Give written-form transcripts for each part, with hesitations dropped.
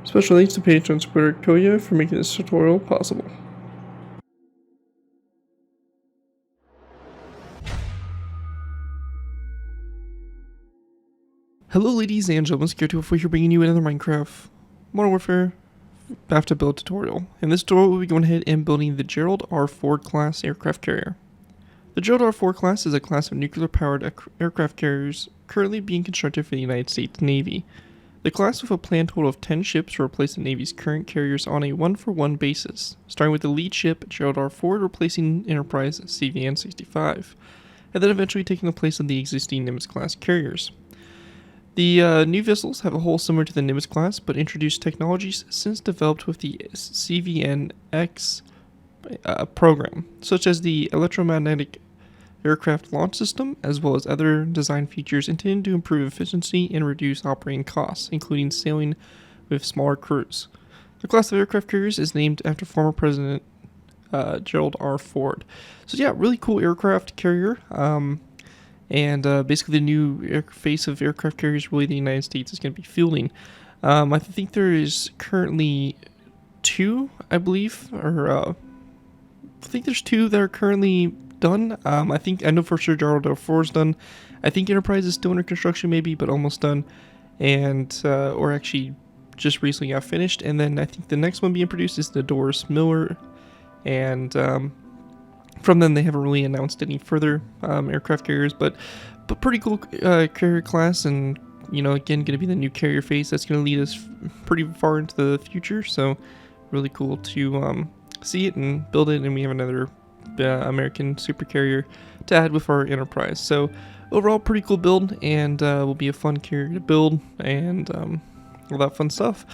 Special thanks to patron supporter Koya for making this tutorial possible. Hello ladies and gentlemen, ZPro here bringing you another Minecraft Modern Warfare BAFTA build tutorial. In this tutorial we'll be going ahead and building the Gerald R Ford class aircraft carrier. The Gerald R Ford class is a class of nuclear powered aircraft carriers currently being constructed for the United States Navy. The class with a planned total of 10 ships will replace the Navy's current carriers on a 1-for-1 basis, starting with the lead ship Gerald R Ford replacing Enterprise CVN-65, and then eventually taking the place of the existing Nimitz class carriers. The new vessels have a hull similar to the Nimitz class, but introduce technologies since developed with the CVN-X program, such as the electromagnetic aircraft launch system, as well as other design features intended to improve efficiency and reduce operating costs, including sailing with smaller crews. The class of aircraft carriers is named after former President Gerald R. Ford. So yeah, really cool aircraft carrier. And basically the new face of aircraft carriers really the United States is going to be fielding. I think there is currently 2, I believe, or I think there's 2 that are currently done. I know for sure Gerald R. Ford's done. I think Enterprise is still under construction maybe, but almost done. And, or actually just recently got finished. And then I think the next one being produced is the Doris Miller. And, from them, they haven't really announced any further aircraft carriers, but pretty cool carrier class, and you know, again, going to be the new carrier phase that's going to lead us pretty far into the future. So really cool to see it and build it, and we have another American super carrier to add with our Enterprise. So overall, pretty cool build, and will be a fun carrier to build, and all that fun stuff.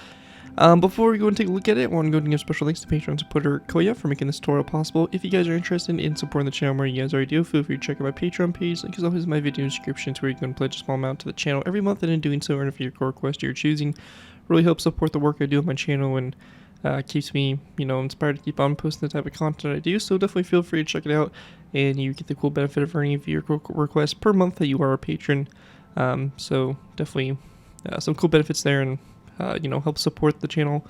Before we go and take a look at it, I want to go and give special thanks to Patreon supporter Koya for making this tutorial possible. If you guys are interested in supporting the channel more, you guys already do, feel free to check out my Patreon page. Link is always in my video description, to where you can pledge a small amount to the channel every month, and in doing so earn a few core request you're choosing. Really helps support the work I do on my channel, and keeps me, you know, inspired to keep on posting the type of content I do. So definitely feel free to check it out, and you get the cool benefit of earning a few requests per month that you are a patron. So definitely some cool benefits there, and you know, help support the channel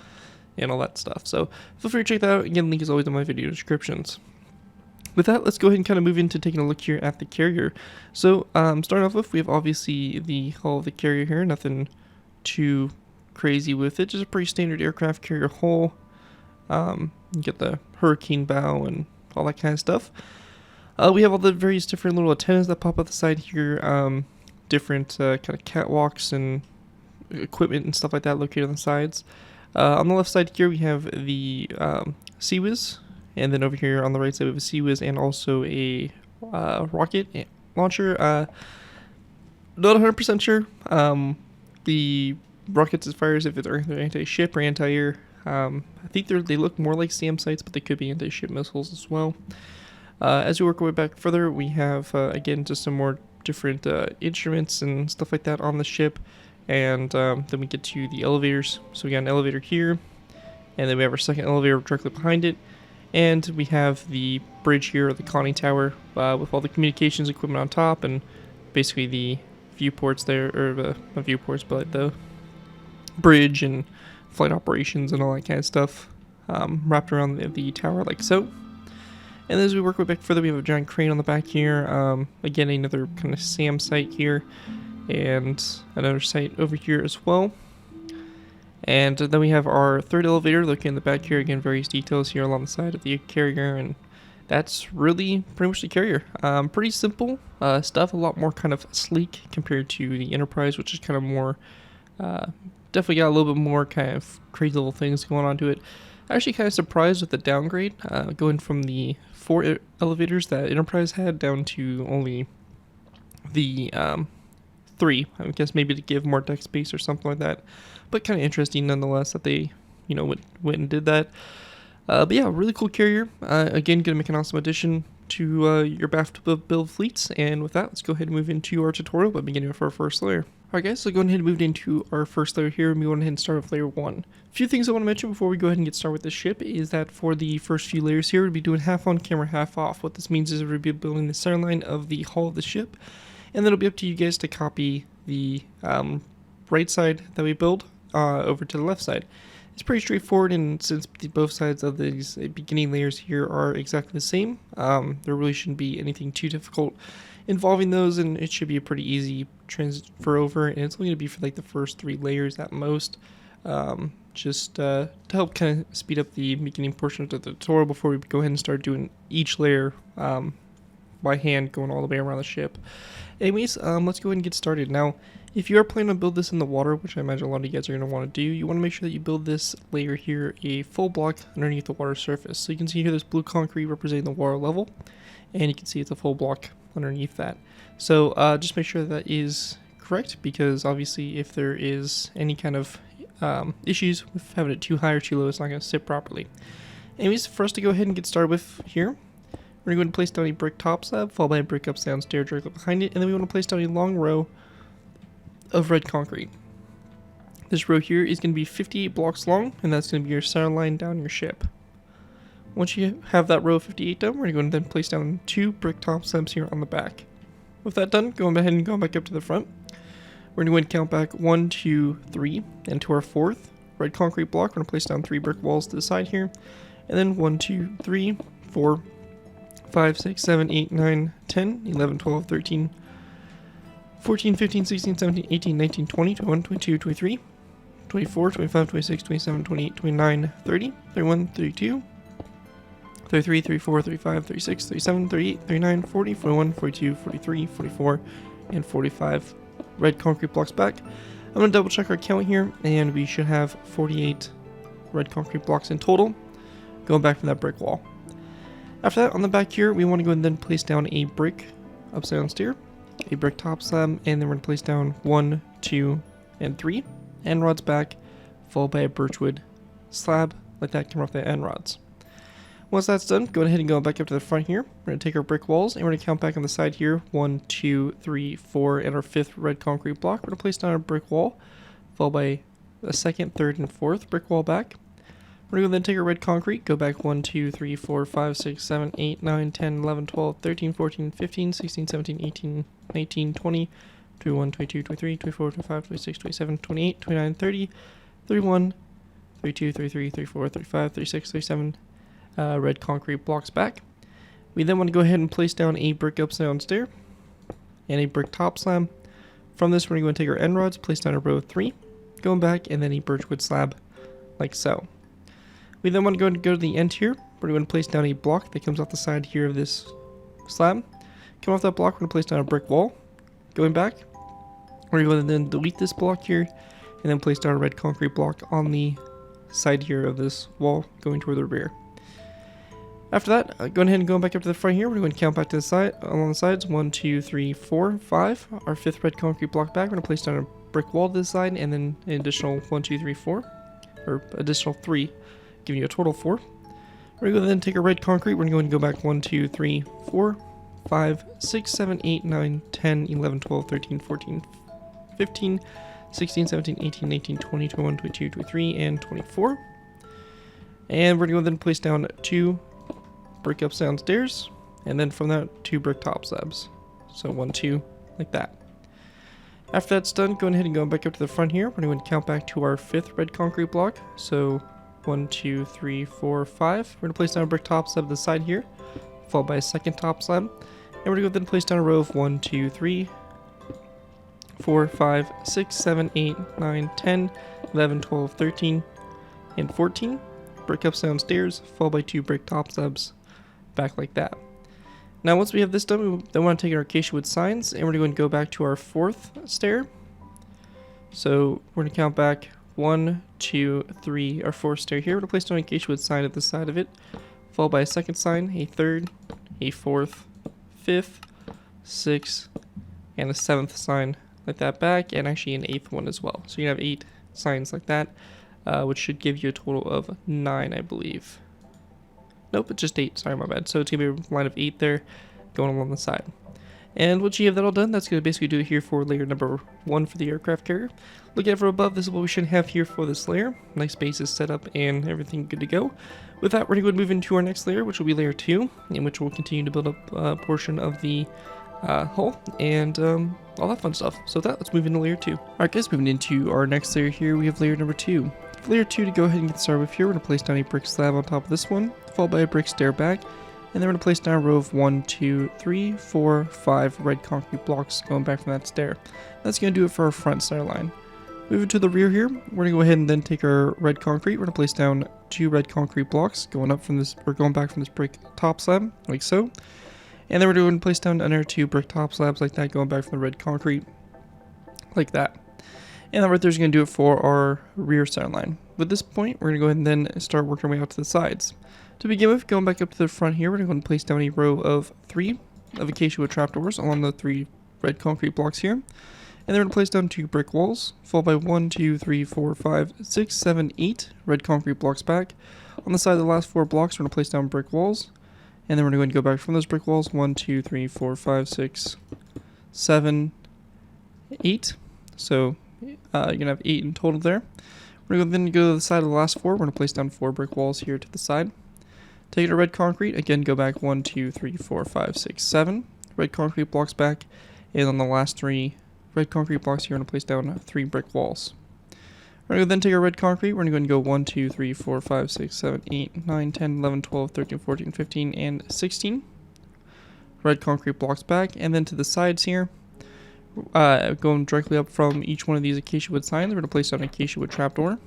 and all that stuff. So feel free to check that out. Again, link is always in my video descriptions. With that, let's go ahead and kind of move into taking a look here at the carrier. So starting off with, we have obviously the hull of the carrier here. Nothing too crazy with it, just a pretty standard aircraft carrier hull. You get the hurricane bow and all that kind of stuff. We have all the various different little antennas that pop up the side here, different kind of catwalks and equipment and stuff like that located on the sides. On the left side here we have the CWIS, and then over here on the right side we have a CWIS and also a rocket launcher. Not 100% sure. The rockets as far as if it's anti-ship or anti-air. I think they look more like SAM sites, but they could be anti-ship missiles as well. As we work our way back further, we have again just some more different instruments and stuff like that on the ship. And then we get to the elevators. So we got an elevator here, and then we have our second elevator directly behind it, and we have the bridge here, or the conning tower, with all the communications equipment on top, and basically the viewports there, or not viewports, but the bridge and flight operations and all that kind of stuff wrapped around the tower like so. And as we work our way back further, we have a giant crane on the back here. Again, another kind of SAM site here, and another site over here as well. And then we have our third elevator looking in the back here. Again, various details here along the side of the carrier, and that's really pretty much the carrier. Pretty simple stuff, a lot more kind of sleek compared to the Enterprise, which is kind of more, definitely got a little bit more kind of crazy little things going on to it. Actually kind of surprised with the downgrade, going from the 4 elevators that Enterprise had down to only the 3. I guess maybe to give more deck space or something like that, but kind of interesting nonetheless that they, you know, went and did that. But yeah, really cool carrier. Again, gonna make an awesome addition to your BAFTA build fleets. And with that, let's go ahead and move into our tutorial by beginning with our first layer. Alright guys, so go ahead and move into our first layer here, and we go ahead and start with layer 1. A few things I want to mention before we go ahead and get started with the ship is that for the first few layers here, we'll be doing half on camera, half off. What this means is we'll be building the center line of the hull of the ship, and then it'll be up to you guys to copy the right side that we build over to the left side. It's pretty straightforward, and since both sides of these beginning layers here are exactly the same, there really shouldn't be anything too difficult involving those, and it should be a pretty easy transfer over, and it's only going to be for like the first 3 layers at most, just to help kind of speed up the beginning portion of the tutorial before we go ahead and start doing each layer by hand, going all the way around the ship. Anyways, let's go ahead and get started. Now, if you are planning to build this in the water, which I imagine a lot of you guys are going to want to do, you want to make sure that you build this layer here a full block underneath the water surface. So you can see here this blue concrete representing the water level, and you can see it's a full block underneath that. So just make sure that is correct, because obviously if there is any kind of issues with having it too high or too low, it's not going to sit properly. Anyways, for us to go ahead and get started with here, we're going to place down a brick top slab, followed by a brick upside down stair directly behind it, and then we want to place down a long row of red concrete. This row here is going to be 58 blocks long, and that's going to be your center line down your ship. Once you have that row of 58 done, we're going to then place down 2 brick top slabs here on the back. With that done, going ahead and going back up to the front, we're going to count back 1, 2, 3, and to our 4th red concrete block, we're going to place down 3 brick walls to the side here, and then 1, 2, 3, 4, 5, 6, 7, 8, 9, 10, 11, 12, 13, 14, 15, 16, 17, 18, 19, 20, 21, 22, 23, 24, 25, 26, 27, 28, 29, 30, 31, 32, 33, 34, 35, 36, 37, 38, 39, 40, 41, 42, 43, 44, and 45 red concrete blocks back. I'm going to double check our count here, and we should have 48 red concrete blocks in total, going back from that brick wall. After that, on the back here, we want to go and then place down a brick upside down stair, a brick top slab, and then we're going to place down 1, 2, and 3 end rods back, followed by a birchwood slab like that coming off the end rods. Once that's done, go ahead and go back up to the front here. We're going to take our brick walls, and we're going to count back on the side here 1, 2, 3, 4, and our 5th red concrete block. We're going to place down a brick wall, followed by a 2nd, 3rd, and 4th brick wall back. We're going to then take our red concrete, go back 1, 2, 3, 4, 5, 6, 7, 8, 9, 10, 11, 12, 13, 14, 15, 16, 17, 18, 19, 20, 21, 22, 23, 24, 25, 26, 27, 28, 29, 30, 31, 32, 33, 34, 35, 36, 37 red concrete blocks back. We then want to go ahead and place down a brick upside down stair and a brick top slab. From this, we're going to take our end rods, place down a row of 3, going back, and then a birchwood slab like so. We then want to go to the end here. We're going to place down a block that comes off the side here of this slab. Come off that block, we're going to place down a brick wall. Going back, we're going to then delete this block here, and then place down a red concrete block on the side here of this wall, going toward the rear. After that, go ahead and go back up to the front here. We're going to count back to the side along the sides. 1, 2, 3, 4, 5. Our 5th red concrete block back. We're going to place down a brick wall to the side, and then an additional 1, 2, 3, 4, or additional 3. Giving you a total 4. We're going to then take our red concrete. We're going to go back 1, 2, 3, 4, 5, 6, 7, 8, 9, 10, 11, 12, 13, 14, 15, 16, 17, 18, 19, 20, 21, 22, 23, and 24. And we're going to then place down 2 brick upside down stairs, and then from that 2 brick top slabs. So 1, 2, like that. After that's done, go ahead and go back up to the front here. We're going to count back to our 5th red concrete block. So 1, 2, 3, 4, 5. We're going to place down a brick top slab to the side here, followed by a 2nd top slab. And we're going to go then place down a row of 1, 2, 3, 4, 5, 6, 7, 8, 9, 10, 11, 12, 13, and 14. Brick upside down stairs, followed by 2 brick top slabs back like that. Now once we have this done, we then want to take our acacia wood signs, and we're going to go back to our 4th stair. So we're going to count back 1, 2, 3, our 4th stair here. We're going to place down an acacia wood sign at the side of it, followed by a 2nd sign, a 3rd, a 4th, 5th, 6th, and a 7th sign like that back, and actually an 8th one as well. So you have 8 signs like that, which should give you a total of 9, I believe. Nope, it's just 8. Sorry, my bad. So it's going to be a line of 8 there going along the side. And once you have that all done, that's going to basically do it here for layer number 1 for the aircraft carrier. Looking at from above, this is what we should have here for this layer. Nice bases set up and everything good to go. With that, we're going to go and move into our next layer, which will be layer 2, in which we'll continue to build up a portion of the hull, and all that fun stuff. So with that, let's move into layer 2. Alright guys, moving into our next layer here, we have layer number 2. For layer 2, to go ahead and get started with here, we're going to place down a brick slab on top of this one, followed by a brick stair back, and then we're going to place down a row of 1, 2, 3, 4, 5 red concrete blocks going back from that stair. That's going to do it for our front center line. Moving to the rear here, we're going to go ahead and then take our red concrete. We're going to place down 2 red concrete blocks going up from this, or going back from this brick top slab, like so. And then we're going to place down another 2 brick top slabs like that, going back from the red concrete, like that. And that right there is going to do it for our rear center line. At this point, we're going to go ahead and then start working our way out to the sides. To begin with, going back up to the front here, we're going to place down a row of 3 of acacia wood trapdoors along the 3 red concrete blocks here. And then we're going to place down 2 brick walls, followed by 1, 2, 3, 4, 5, 6, 7, 8 red concrete blocks back. On the side of the last 4 blocks, we're going to place down brick walls. And then we're going to go back from those brick walls, 1, 2, 3, 4, 5, 6, 7, 8. So you're going to have 8 in total there. We're going to then go to the side of the last 4. We're going to place down 4 brick walls here to the side. Take our red concrete, again go back 1, 2, 3, 4, 5, 6, 7 red concrete blocks back. And on the last 3 red concrete blocks here, we're going to place down 3 brick walls. We're going to then take our red concrete, we're going to go 1, 2, 3, 4, 5, 6, 7, 8, 9, 10, 11, 12, 13, 14, 15, and 16 red concrete blocks back. And then to the sides here, going directly up from each one of these acacia wood signs, we're going to place down an acacia wood trapdoor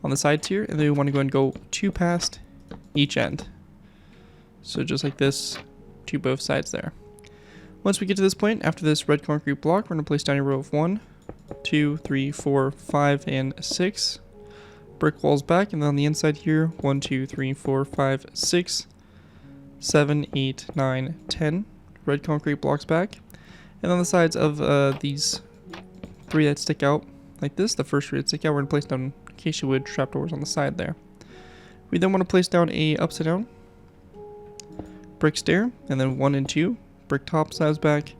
on the sides here. And then we want to go and go 2 past each end. So just like this to both sides there. Once we get to this point, after this red concrete block, we're going to place down a row of 1, 2, 3, 4, 5, and 6 brick walls back. And then on the inside here, 1, 2, 3, 4, 5, 6, 7, 8, 9, 10 red concrete blocks back. And on the sides of these 3 that stick out like this, the first 3 that stick out, we're going to place down acacia wood trapdoors on the side there. We then want to place down a upside down brick stair, and then 1 and 2 brick top slabs back,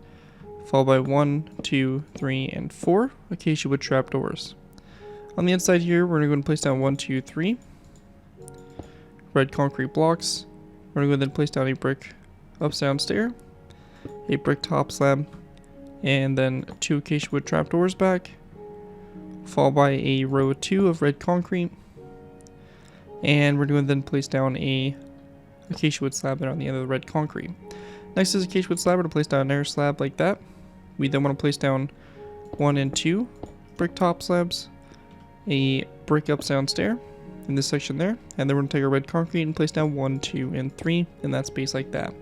followed by 1, 2, 3, and 4 acacia wood trapdoors. On the inside here, we're going to place down 1, 2, 3 red concrete blocks. We're going to then place down a brick upside down stair, a brick top slab, and then 2 acacia wood trapdoors back, followed by a row of 2 of red concrete. And we're going to then place down a acacia wood slab there on the end of the red concrete. Next to this acacia wood slab, we're going to place down another slab like that. We then want to place down 1 and 2 brick top slabs, a brick upside down stair in this section there, and then we're going to take our red concrete and place down 1, 2, and 3 in that space like that.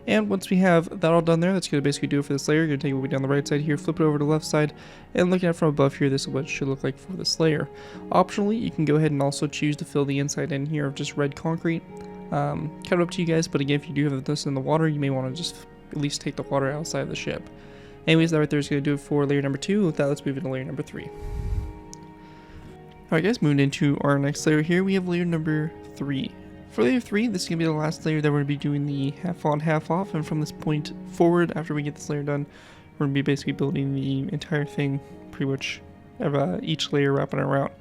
And once we have that all done there, that's going to basically do it for this layer. You're going to take it way down the right side here, flip it over to the left side, and looking at it from above here, this is what it should look like for this layer. Optionally, you can go ahead and also choose to fill the inside in here of just red concrete. Kind of up to you guys, but again, if you do have this in the water, you may want to just at least take the water outside of the ship. Anyways, that right there is going to do it for layer number 2. With that, let's move into layer number 3. Alright guys, moving into our next layer here, we have layer number 3. For layer 3, this is going to be the last layer that we're going to be doing the half on, half off, and from this point forward, after we get this layer done, we're going to be basically building the entire thing, pretty much each layer wrapping around.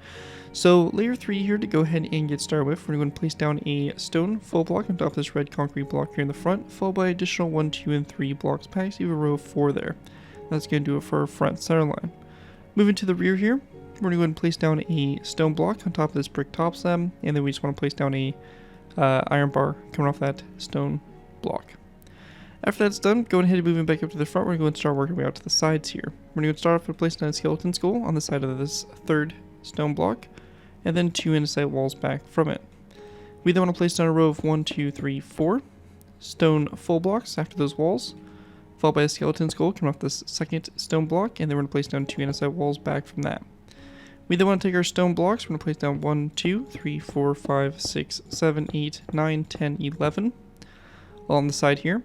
So layer 3 here, to go ahead and get started with, we're going to place down a stone full block on top of this red concrete block here in the front, followed by additional 1, 2, and 3 blocks back, so you have a row of 4 there. That's going to do it for our front center line. Moving to the rear here, we're going to go ahead and place down a stone block on top of this brick top slab, and then we just want to place down a iron bar coming off that stone block. After that's done, going ahead and moving back up to the front, we're going to start working our way out to the sides here. We're going to start off with placing down a skeleton skull on the side of this 3rd stone block, and then 2 andesite walls back from it. We then want to place down a row of 1, 2, 3, 4 stone full blocks after those walls, followed by a skeleton skull coming off this 2nd stone block, and then we're going to place down 2 andesite walls back from that. We then want to take our stone blocks, we're going to place down 1, 2, 3, 4, 5, 6, 7, 8, 9, 10, 11 along the side here.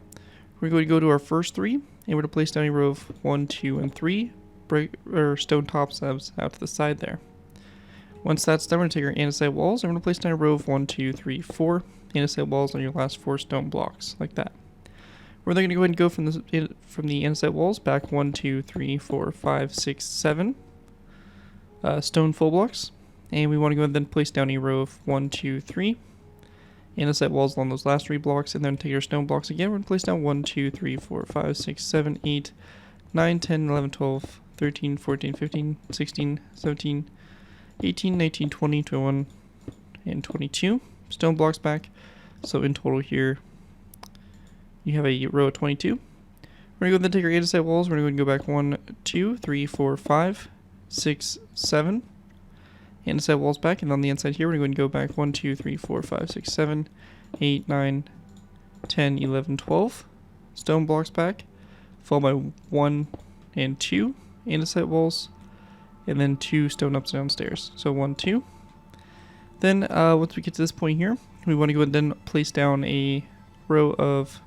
We're going to go to our first 3, and we're going to place down a row of 1, 2, and 3 brick or stone top slabs out to the side there. Once that's done, we're going to take our andesite walls, and we're going to place down a row of 1, 2, 3, 4 andesite walls on your last 4 stone blocks, like that. We're then going to go ahead and go from the andesite walls back 1, 2, 3, 4, 5, 6, 7 stone full blocks, and we want to go ahead and then place down a row of 1, 2, 3 andesite walls along those last 3 blocks, and then take our stone blocks again. We're going to place down 1, 2, 3, 4, 5, 6, 7, 8, 9, 10, 11, 12, 13, 14, 15, 16, 17, 18, 19, 20, 21, and 22 stone blocks back. So in total here, you have a row of 22. We're going to go and take our andesite walls. We're going to go back 1, 2, 3, 4, 5, 6, 7. Andesite walls back, and on the inside here, we're going to go back 1, 2, 3, 4, 5, 6, 7, 8, 9, 10, 11, 12 stone blocks back, followed by 1 and 2 andesite walls, and then 2 stone ups and down stairs. So 1, 2. Then once we get to this point here, we want to go and then place down a row of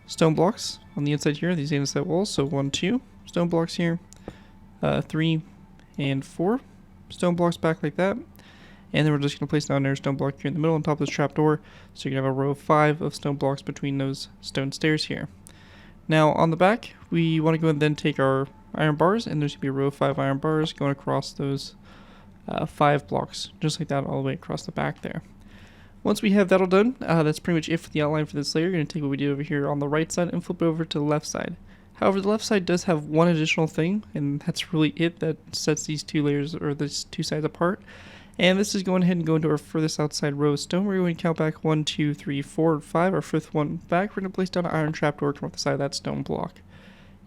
stone blocks on the inside here, these andesite walls. So 1, 2 stone blocks here, 3 and 4 stone blocks back like that. And then we're just going to place down another stone block here in the middle on top of this trapdoor. So you're going to have a row of 5 of stone blocks between those stone stairs here. Now on the back, we want to go and then take our iron bars, and there's going to be a row of 5 iron bars going across those 5 blocks, just like that all the way across the back there. Once we have that all done, that's pretty much it for the outline for this layer. You're going to take what we did over here on the right side and flip it over to the left side. However, the left side does have one additional thing, and that's really it that sets these 2 layers, or these 2 sides apart. And this is going ahead and go into our furthest outside row of stone. We're going to count back 1, 2, 3, 4, and 5. Our 5th one back. We're going to place down an iron trapdoor come off the side of that stone block.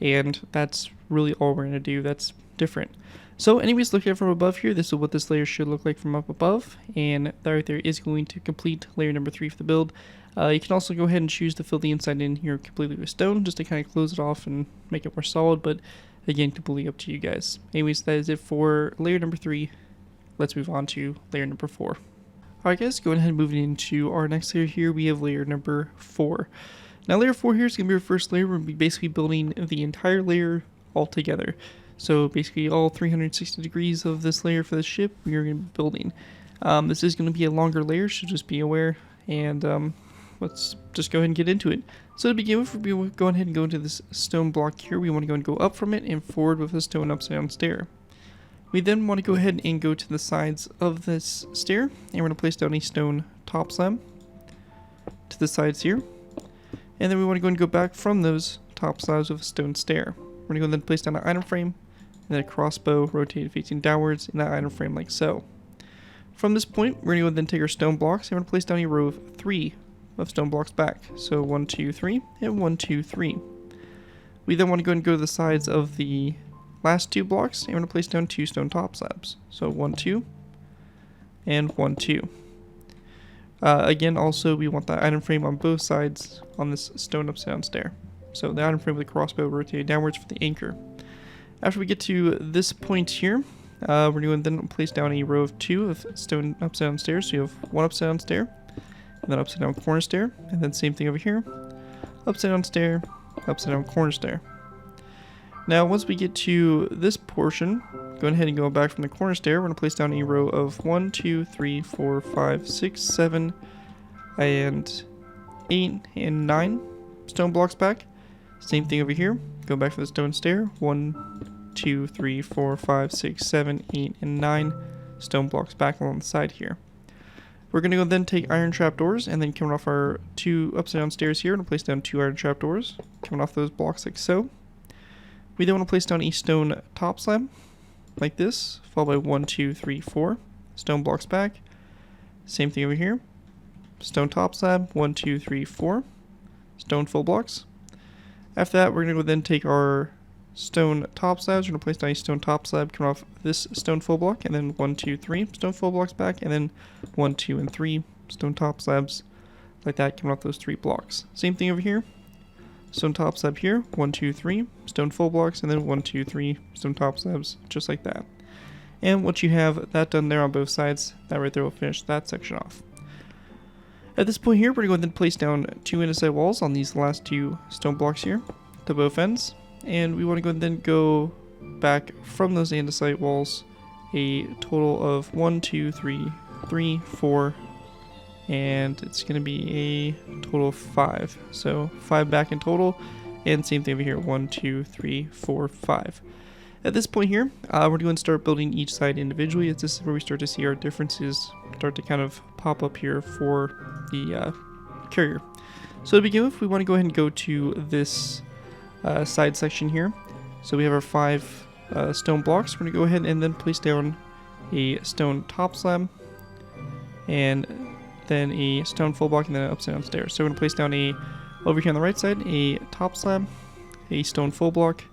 And that's really all we're going to do. That's different. So anyways, looking at it from above here, this is what this layer should look like from up above. And that right there is going to complete layer number 3 for the build. You can also go ahead and choose to fill the inside in here completely with stone, just to kind of close it off and make it more solid. But again, completely up to you guys. Anyways, that is it for layer number 3. Let's move on to layer number 4. Alright guys, going ahead and moving into our next layer here, we have layer number 4. Now layer 4 here is going to be our first layer. We're going to be basically building the entire layer all together. So basically all 360 degrees of this layer for the ship we are going to be building. This is going to be a longer layer, so just be aware. And let's just go ahead and get into it. So to begin with, we're going to go ahead and go into this stone block here. We want to go and go up from it and forward with a stone upside down stair. We then want to go ahead and go to the sides of this stair, and we're going to place down a stone top slab to the sides here. And then we want to go and go back from those top slabs with a stone stair. We're going to go and then place down an item frame, and then a crossbow rotated facing downwards in that item frame like so. From this point, we're going to go and then take our stone blocks, and we're going to place down a row of 3 of stone blocks back. So 1, 2, 3, and 1, 2, 3. We then want to go and go to the sides of the last 2 blocks, and we're going to place down 2 stone top slabs. So 1, 2, and 1, 2. Again, also, we want the item frame on both sides on this stone upside down stair. So the item frame with the crossbow rotated downwards for the anchor. After we get to this point here, we're going to then place down a row of 2 of stone upside down stairs. So you have 1 upside down stair, and then upside down corner stair, and then same thing over here. Upside down stair, upside down corner stair. Now, once we get to this portion, go ahead and go back from the corner stair. We're going to place down a row of 1, 2, 3, 4, 5, 6, 7, and 8, and 9 stone blocks back. Same thing over here. Go back for the stone stair. 1, 2, 3, 4, 5, 6, 7, 8, and 9 stone blocks back along the side here. We're going to go then take iron trapdoors, and then coming off our 2 upside down stairs here, we're going to place down 2 iron trapdoors, coming off those blocks like so. We then want to place down a stone top slab, like this, followed by 1, 2, 3, 4 stone blocks back. Same thing over here. Stone top slab, 1, 2, 3, 4 stone full blocks. After that, we're going to go then take our stone top slabs. We're going to place down a stone top slab coming off this stone full block, and then 1, 2, 3 stone full blocks back, and then 1, 2, and 3 stone top slabs, like that, coming off those 3 blocks. Same thing over here. Stone top slab here, 1, 2, 3 stone full blocks, and then 1, 2, 3 stone top slabs, just like that. And once you have that done there on both sides, that right there will finish that section off. At this point here, we're going to go ahead and place down 2 andesite walls on these last 2 stone blocks here to both ends. And we want to go and then go back from those andesite walls a total of 1, 2, 3, 3, 4, and it's going to be a total of 5. So 5 back in total, and same thing over here, 1, 2, 3, 4, 5. At this point here, we're going to start building each side individually, as this is where we start to see our differences start to kind of pop up here for the carrier. So to begin with, we want to go ahead and go to this side section here. So we have our 5 stone blocks. We're going to go ahead and then place down a stone top slab, and then a stone full block, and then an upside down stair. So we're going to place down over here on the right side, a top slab, a stone full block,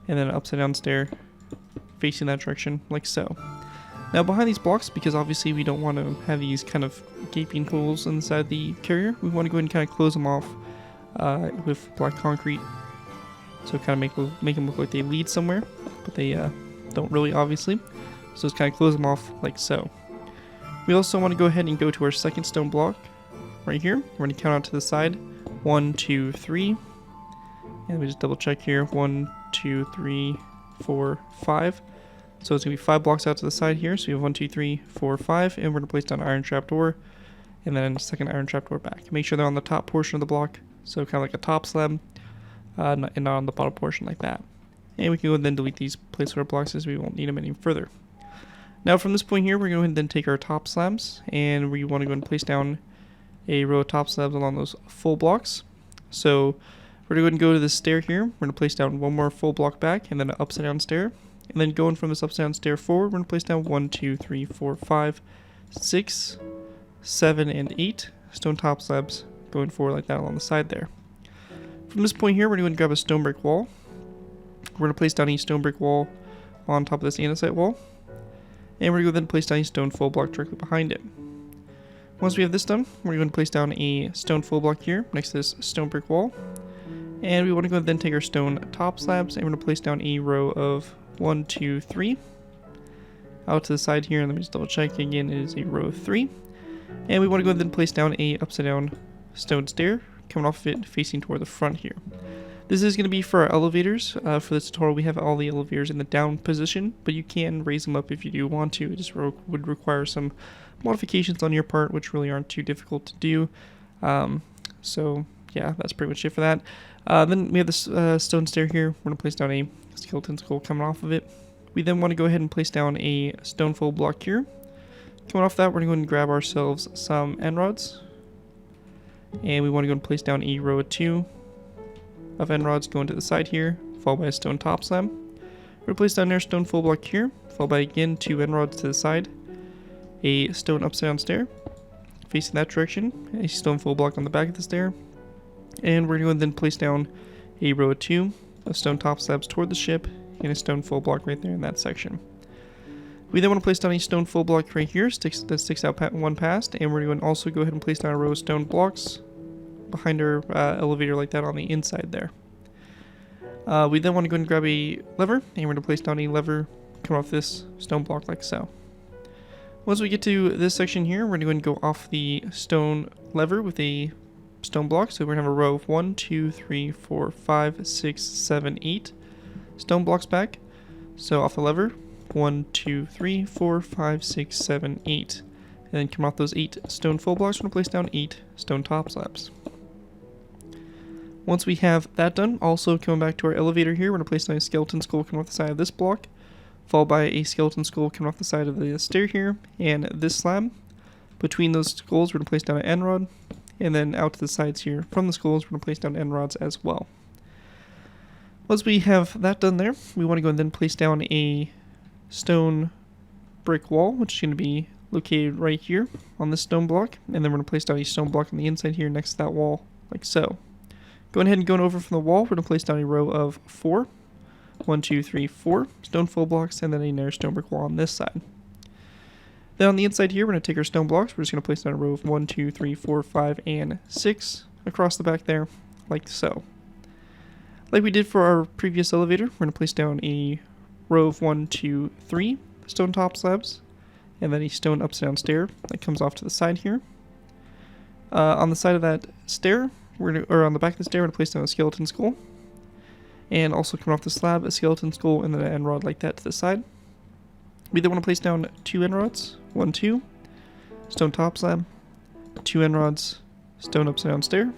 and then an upside down stair facing that direction, like so. Now behind these blocks, because obviously we don't want to have these kind of gaping holes inside the carrier, we want to go ahead and kind of close them off with black concrete. So kind of make them look like they lead somewhere, but they don't really, obviously. So just kind of close them off like so. We also want to go ahead and go to our second stone block right here. We're going to count out to the side. 1, 2, 3. And we just double check here. 1, 2, 3, 4, 5. So it's going to be 5 blocks out to the side here. So we have 1, 2, 3, 4, 5. And we're going to place down an iron trap door. And then second iron trap door back. Make sure they're on the top portion of the block. So kind of like a top slab. And not on the bottom portion like that. And we can go and then delete these placeholder blocks as we won't need them any further. Now from this point here, we're going to then take our top slabs, and we want to go and place down a row of top slabs along those full blocks. So we're going to go to this stair here. We're going to place down one more full block back, and then an upside down stair. And then going from this upside down stair forward, we're going to place down 1, 2, 3, 4, 5, 6, 7, and 8 stone top slabs going forward like that along the side there. From this point here, we're going to grab a stone brick wall. We're going to place down a stone brick wall on top of this andesite wall. And we're going to then place down a stone full block directly behind it. Once we have this done, we're going to place down a stone full block here next to this stone brick wall. And we want to go and then take our stone top slabs, and we're going to place down a row of 1, 2, 3 out to the side here. And let me just double check again, it is a row of 3. And we want to go and then place down a upside down stone stair coming off of it facing toward the front here. This is going to be for our elevators. For this tutorial, we have all the elevators in the down position, but you can raise them up if you do want to. It just would require some modifications on your part, which really aren't too difficult to do. So yeah, that's pretty much it for that. Then we have this stone stair here. We're going to place down a skeleton skull coming off of it. We then want to go ahead and place down a stone full block here. Coming off that, we're going to go and grab ourselves some end rods. And we want to go and place down a row of 2 of end rods going to the side here, followed by a stone top slab. We're going to place down there a stone full block here, followed by again 2 end rods to the side, a stone upside down stair facing that direction, a stone full block on the back of the stair, and we're going to then place down a row of 2 of stone top slabs toward the ship and a stone full block right there in that section. We then want to place down a stone full block right here that sticks out one past, and we're going to also go ahead and place down a row of stone blocks behind our elevator like that on the inside there. We then want to go and grab a lever, and we're going to place down a lever coming off this stone block like so. Once we get to this section here, we're going to go off the stone lever with a stone block. So we're going to have a row of 1, 2, 3, 4, 5, 6, 7, 8 stone blocks back. So off the lever, 1, 2, 3, 4, 5, 6, 7, 8. And then come off those 8 stone full blocks, we're going to place down 8 stone top slabs. Once we have that done, also coming back to our elevator here, we're going to place down a skeleton skull coming off the side of this block, followed by a skeleton skull coming off the side of the stair here, and this slab. Between those skulls, we're going to place down an end rod, and then out to the sides here from the skulls, we're going to place down end rods as well. Once we have that done there, we want to go and then place down a stone brick wall, which is going to be located right here on this stone block, and then we're going to place down a stone block on the inside here next to that wall, like so. Going ahead and going over from the wall, we're going to place down a row of 4, 1, 2, 3, 4 stone full blocks, and then another stone brick wall on this side. Then on the inside here, we're going to take our stone blocks, we're just going to place down a row of 1, 2, 3, 4, 5, and 6 across the back there, like so. Like we did for our previous elevator, we're going to place down a row of 1, 2, 3 stone top slabs, and then a stone upside down stair that comes off to the side here. On the side of that stair, or on the back of the stair, we're going to place down a skeleton skull, and also coming off the slab, a skeleton skull, and then an end rod like that to the side. We then want to place down 2 end rods, 1, 2, stone top slab, 2 end rods, stone upside down stair,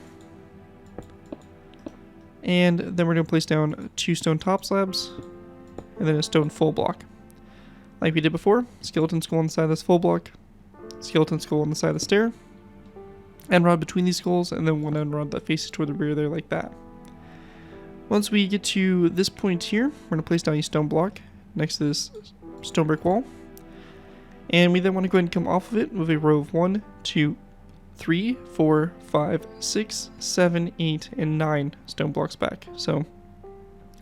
and then we're going to place down 2 stone top slabs, and then a stone full block. Like we did before, skeleton skull on the side of this full block, skeleton skull on the side of the stair, end rod between these skulls, and then one end rod that faces toward the rear there like that. Once we get to this point here, we're going to place down a stone block next to this stone brick wall. And we then want to go ahead and come off of it with a row of 1, 2, 3, 4, 5, 6, 7, 8, and 9 stone blocks back. So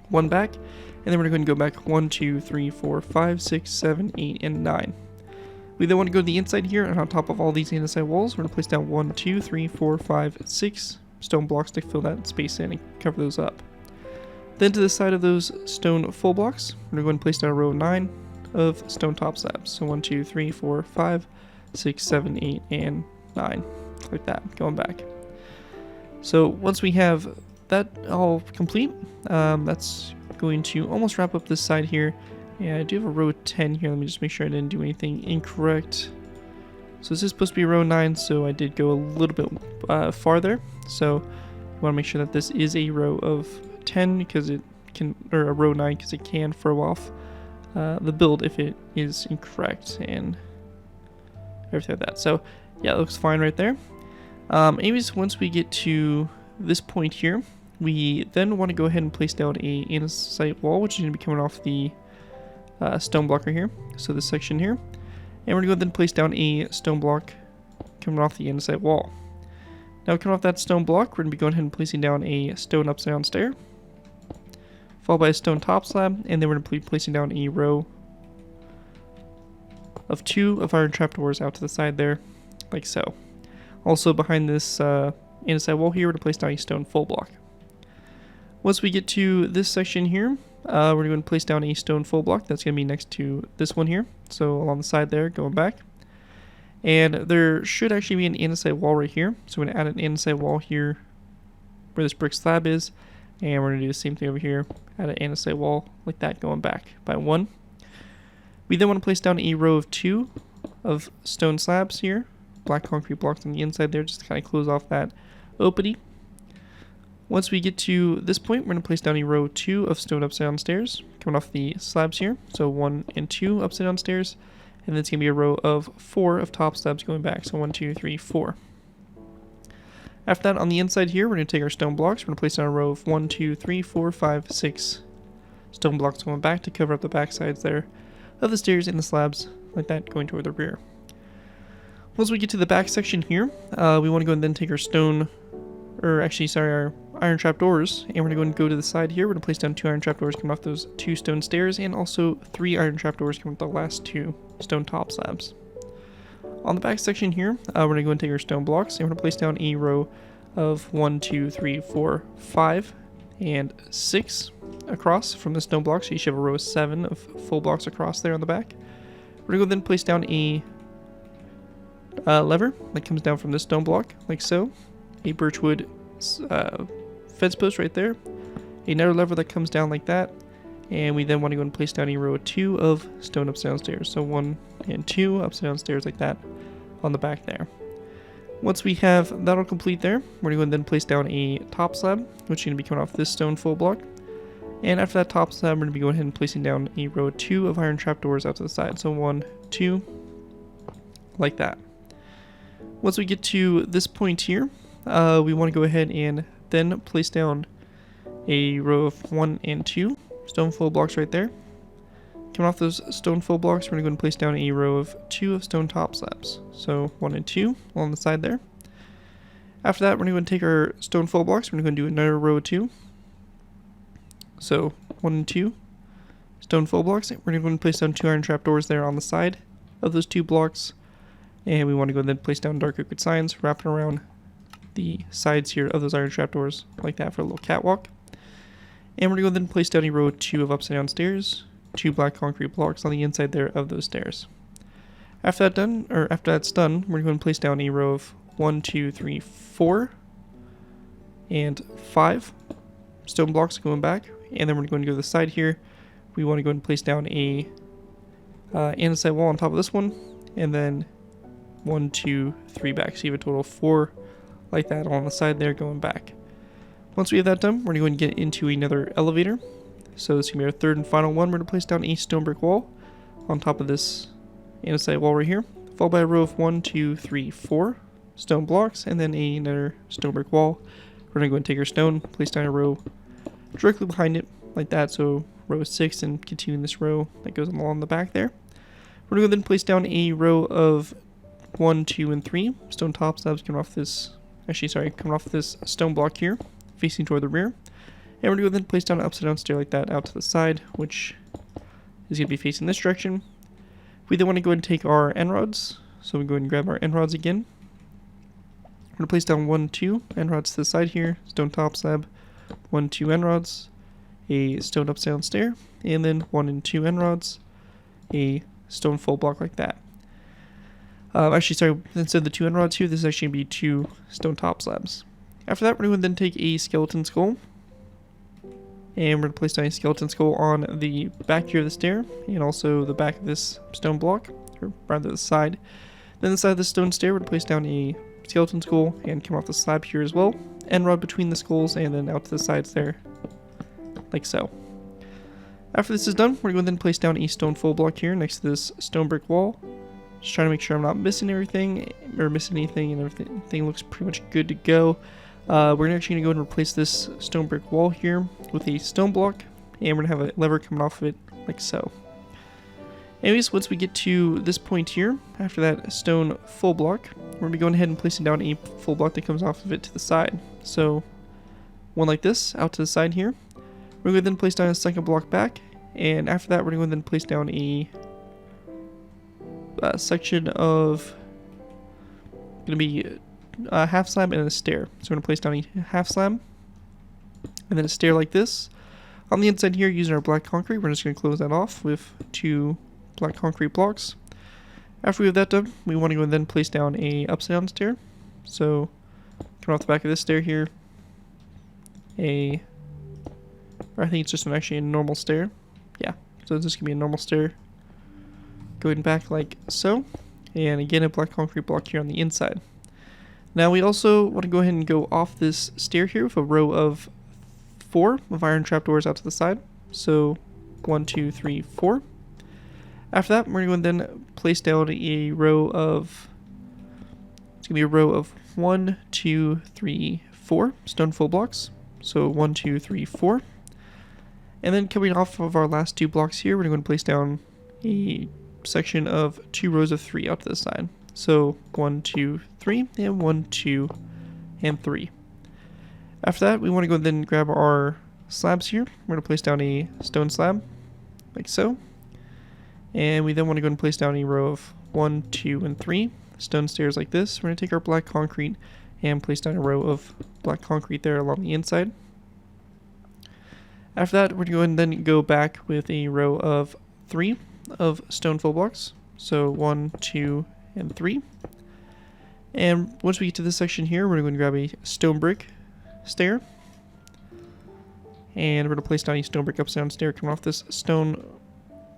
1 back, and then we're going to go back 1, 2, 3, 4, 5, 6, 7, 8, and 9. We then want to go to the inside here, and on top of all these inside walls, we're going to place down 1, 2, 3, 4, 5, 6 stone blocks to fill that space in and cover those up. Then to the side of those stone full blocks, we're going to go ahead and place down a row of 9 of stone top slabs. So 1, 2, 3, 4, 5, 6, 7, 8, and 9. Like that, going back. So once we have that all complete, that's going to almost wrap up this side here. Yeah, I do have a row 10 here. Let me just make sure I didn't do anything incorrect. So this is supposed to be row 9, so I did go a little bit farther. So you want to make sure that this is a row of 10 because it can, or a row 9 because it can throw off the build if it is incorrect and everything like that. So yeah, it looks fine right there. Anyways, once we get to this point here, we then want to go ahead and place down a andesite wall, which is going to be coming off the stone block right here. So this section here. And we're going to go ahead and place down a stone block coming off the andesite wall. Now coming off that stone block, we're going to be going ahead and placing down a stone upside down stair, followed by a stone top slab, and then we're going to be placing down a row of 2 of iron trapdoors out to the side there, like so. Also behind this andesite wall here, we're going to place down a stone full block. Once we get to this section here, we're going to place down a stone full block that's going to be next to this one here, so along the side there, going back. And there should actually be an andesite wall right here, so we're going to add an andesite wall here where this brick slab is, and we're going to do the same thing over here, add an andesite wall like that going back by 1. We then want to place down a row of 2 of stone slabs here, black concrete blocks on the inside there just to kind of close off that opening. Once we get to this point, we're going to place down a row 2 of stone upside down stairs coming off the slabs here. So 1 and 2 upside down stairs, and then it's going to be a row of 4 of top slabs going back. So 1, 2, 3, 4. After that, on the inside here, we're going to take our stone blocks. We're going to place down a row of 1, 2, 3, 4, 5, 6 stone blocks going back to cover up the back sides there of the stairs and the slabs like that going toward the rear. Once we get to the back section here, we want to go and then take our stone, or actually, sorry, our iron trapdoors, and we're going to go to the side here. We're going to place down 2 iron trapdoors coming off those 2 stone stairs, and also 3 iron trapdoors coming off the last 2 stone top slabs. On the back section here, we're going to go and take our stone blocks, and we're going to place down a row of 1, 2, 3, 4, 5, and 6 across from the stone blocks. So you should have a row of 7 of full blocks across there on the back. We're going to go then place down a lever that comes down from this stone block, like so. A birchwood fence post right there. Another lever that comes down like that. And we then want to go and place down a row of 2 of stone upside down stairs. So 1 and 2 upside down stairs like that on the back there. Once we have that all complete there, we're going to go and then place down a top slab, which is going to be coming off this stone full block. And after that top slab, we're going to be going ahead and placing down a row of 2 of iron trapdoors out to the side. So 1, 2, like that. Once we get to this point here, we want to go ahead and then place down a row of 1 and 2 stone full blocks right there. Coming off those stone full blocks, we're going to go and place down a row of 2 of stone top slabs. So 1 and 2 along the side there. After that, we're going to take our stone full blocks. We're going to do another row of 2. So 1 and 2 stone full blocks. We're going to go and place down 2 iron trapdoors there on the side of those 2 blocks. And we want to go and then place down dark oak signs wrapping around the sides here of those iron trapdoors like that for a little catwalk. And we're going to go then place down a row of 2 of upside down stairs, 2 black concrete blocks on the inside there of those stairs. After that's done, we're going to place down a row of 1, 2, 3, 4, and 5 stone blocks going back. And then we're going to go to the side here. We want to go and place down a andesite wall on top of this one, and then 1, 2, 3 back. So you have a total of 4 like that on the side there going back. Once we have that done, we're going to get into another elevator. So this is going to be our third and final one. We're going to place down a stone brick wall on top of this andesite wall right here. followed by a row of 1, 2, 3, 4 stone blocks, and then another stone brick wall. We're going to go and take our stone, place down a row directly behind it, like that, so row 6, and continue this row that goes along the back there. We're going to then place down a row of 1, 2, and 3 stone top slabs coming off this, coming off this stone block here, facing toward the rear. And we're going to go then place down an upside down stair like that out to the side, which is going to be facing this direction. We then want to go ahead and take our end rods, so we go ahead and grab our end rods again. We're going to place down 1, 2 end rods to the side here, stone top slab, 1, 2 end rods, a stone upside down stair, and then 1 and 2 end rods, a stone full block like that. Instead of the 2 end rods here, this is actually going to be 2 stone top slabs. After that, we're going to then take a skeleton skull, and we're going to place down a skeleton skull on the back here of the stair, and also the back of this stone block, or rather the side. Then the side of the stone stair, we're going to place down a skeleton skull, and come off the slab here as well, end rod between the skulls, and then out to the sides there, like so. After this is done, we're going to then place down a stone full block here next to this stone brick wall. Just trying to make sure I'm not missing everything, or missing anything, and everything looks pretty much good to go. We're actually going to go and replace this stone brick wall here with a stone block, and we're going to have a lever coming off of it, like so. Anyways, once we get to this point here, after that stone full block, we're going to be going ahead and placing down a full block that comes off of it to the side. So, one like this, out to the side here. We're going to then place down a second block back, and after that we're going to then place down a section of, going to be a half slab and a stair. So we're going to place down a half slab, and then a stair like this. On the inside here, using our black concrete, we're just going to close that off with 2 black concrete blocks. After we have that done, we want to go and then place down a upside down stair. So, coming off the back of this stair here, or I think it's just actually a normal stair. Yeah, so it's just going to be a normal stair going back like so. And again, a black concrete block here on the inside. Now we also want to go ahead and go off this stair here with a row of 4 of iron trapdoors out to the side. So 1, 2, 3, 4. After that, we're going to then place down a row of, it's going to be a row of 1, 2, 3, 4 stone full blocks. So 1, 2, 3, 4. And then coming off of our last 2 blocks here, we're going to place down a section of 2 rows of 3 out to the side. So 1, 2, 3, and 1, 2, and 3. After that, we want to go and then grab our slabs here. We're going to place down a stone slab, like so. And we then want to go and place down a row of 1, 2, and 3 stone stairs like this. We're going to take our black concrete and place down a row of black concrete there along the inside. After that, we're going to then go back with a row of 3 of stone full blocks. So 1, 2, and 3. And once we get to this section here, we're going to grab a stone brick stair. And we're going to place down a stone brick upside down stair coming off this stone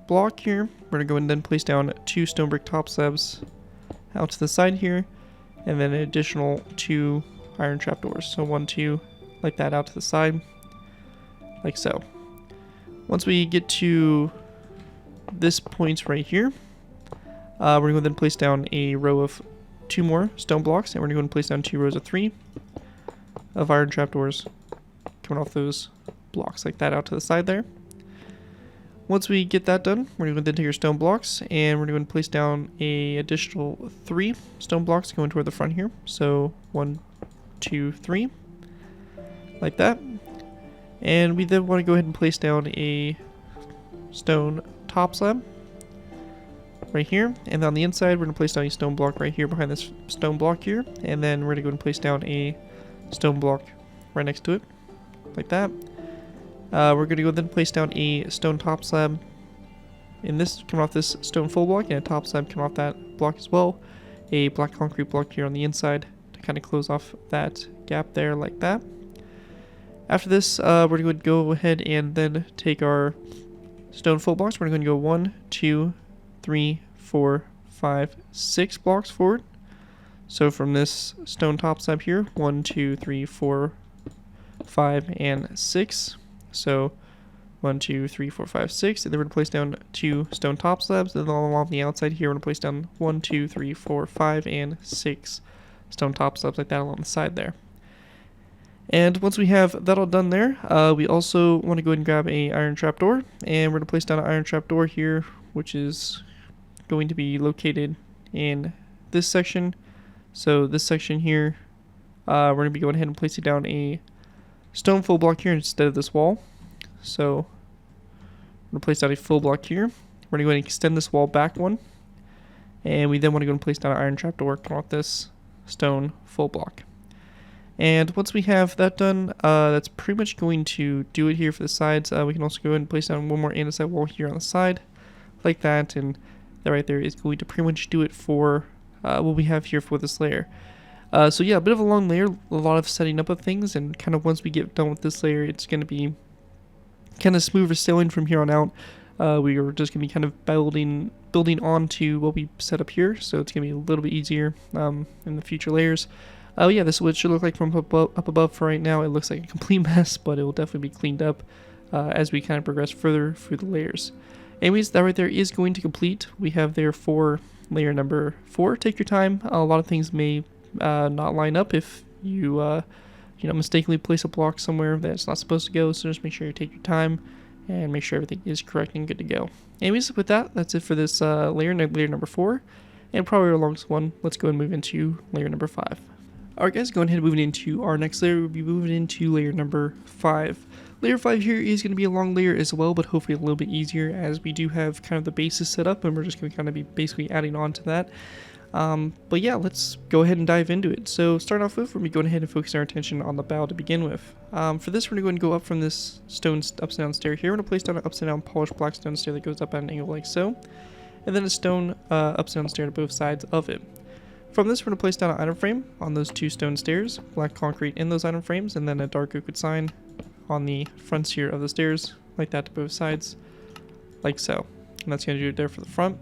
block here. We're going to go and then place down 2 stone brick top slabs out to the side here. And then an additional 2 iron trapdoors. So 1, 2, like that out to the side. Like so. Once we get to this point right here, we're going to then place down a row of 2 more stone blocks, and we're going to go and place down 2 rows of 3 of iron trapdoors coming off those blocks like that out to the side there. Once we get that done, we're going to then take our stone blocks, and we're going to place down a additional 3 stone blocks going toward the front here. So 1, 2, 3, like that. And we then want to go ahead and place down a stone top slab right here. And on the inside, we're going to place down a stone block right here behind this stone block here. And then we're going to go and place down a stone block right next to it, like that. We're going to go then place down a stone top slab in this, coming off this stone full block, and a top slab coming off that block as well. A black concrete block here on the inside to kind of close off that gap there, like that. After this, we're going to go ahead and then take our stone full blocks. We're going to go 1, 2, 3, 4, 5, 6 blocks forward. So from this stone top slab here, 1, 2, 3, 4, 5, and 6. So 1, 2, 3, 4, 5, 6, and then we're going to place down 2 stone top slabs, and then along the outside here we're going to place down 1, 2, 3, 4, 5, and 6 stone top slabs like that along the side there. And once we have that all done there, we also want to go ahead and grab a iron trapdoor, and we're going to place down an iron trapdoor here, which is going to be located in this section. So this section here, we're going to be going ahead and placing down a stone full block here instead of this wall. So I'm going to place down a full block here. We're going to go ahead and extend this wall back one, and we then want to go and place down an iron trapdoor coming off this stone full block. And once we have that done, that's pretty much going to do it here for the sides. We can also go ahead and place down one more andesite wall here on the side, like that, and that right there is going to pretty much do it for what we have here for this layer. So yeah, a bit of a long layer, a lot of setting up of things, and kind of once we get done with this layer, it's going to be kind of smoother sailing from here on out. We are just going to be kind of building onto what we set up here, so it's going to be a little bit easier in the future layers. Yeah, this is what it should look like from up above for right now. It looks like a complete mess, but it will definitely be cleaned up as we kind of progress further through the layers. Anyways, that right there is going to complete. We have there for layer number 4. Take your time. A lot of things may not line up if you mistakenly place a block somewhere that's not supposed to go, so just make sure you take your time and make sure everything is correct and good to go. Anyways, with that, that's it for this layer number 4, and probably our longest one. Let's go and move into layer number 5. Alright guys, going ahead and moving into our next layer, we'll be moving into layer number 5. Layer 5 here is going to be a long layer as well, but hopefully a little bit easier as we do have kind of the basis set up, and we're just going to kind of be basically adding on to that. But yeah, let's go ahead and dive into it. So starting off with, we're going to be going ahead and focus our attention on the bow to begin with. For this, we're going to go and go up from this stone upside down stair here. We're going to place down an upside down polished black stone stair that goes up at an angle like so, and then a stone upside down stair to both sides of it. From this, we're going to place down an item frame on those 2 stone stairs, black concrete in those item frames, and then a dark oak wood sign on the fronts here of the stairs, like that to both sides, like so. And that's going to do it there for the front.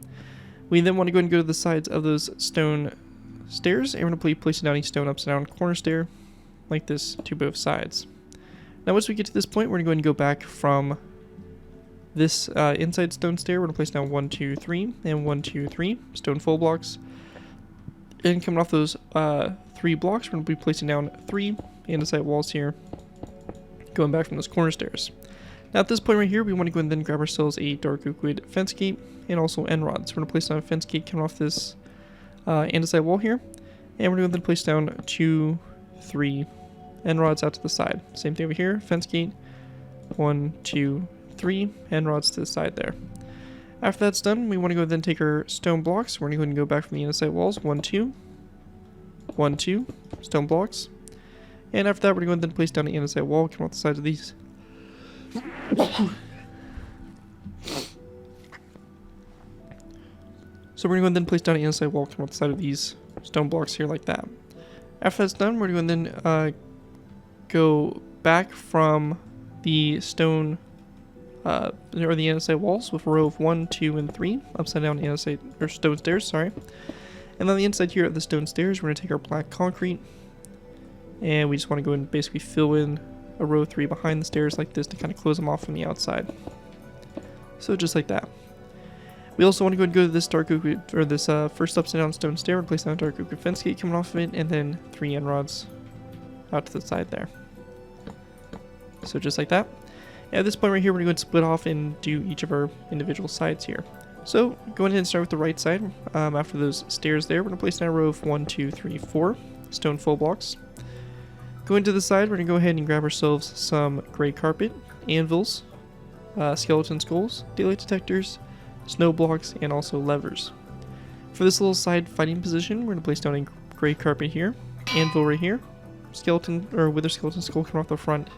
We then want to go and go to the sides of those stone stairs, and we're going to be placing down a stone upside down corner stair, like this to both sides. Now once we get to this point, we're going to go and go back from this inside stone stair. We're going to place down 1, 2, 3, and 1, 2, 3 stone full blocks. And coming off those 3 blocks, we're going to be placing down 3 andesite walls here, going back from those corner stairs. Now at this point right here, we want to go and then grab ourselves a dark oak wood fence gate and also end rods. We're going to place down a fence gate coming off this andesite wall here, and we're going to then place down 2, 3 end rods out to the side. Same thing over here, fence gate, 1, 2, 3 end rods to the side there. After that's done, we want to go then take our stone blocks. We're going to go and go back from the andesite walls. 1, 2, 1, 2 stone blocks. And after that, we're going to then place down the andesite wall, come off the sides of these. So we're going to go and then place down the andesite wall, come off the side of these stone blocks here like that. After that's done, we're going to then go back from the stone or the andesite walls with a row of 1, 2, and 3 upside down andesite or stone stairs, sorry. And on the inside here of the stone stairs, we're going to take our black concrete, and we just want to go and basically fill in a row 3 behind the stairs like this to kind of close them off from the outside. So just like that. We also want to go to this dark oak or this first upside down stone stair and place down a dark oak fence gate coming off of it, and then 3 end rods out to the side there. So just like that. At this point right here, we're going to split off and do each of our individual sides here. So going ahead and start with the right side. After those stairs there, we're going to place down a row of 1, 2, 3, 4 stone full blocks. Going to the side, we're going to go ahead and grab ourselves some gray carpet, anvils, skeleton skulls, daylight detectors, snow blocks, and also levers. For this little side fighting position, we're going to place down a gray carpet here, anvil right here, skeleton or wither skeleton skull coming off the front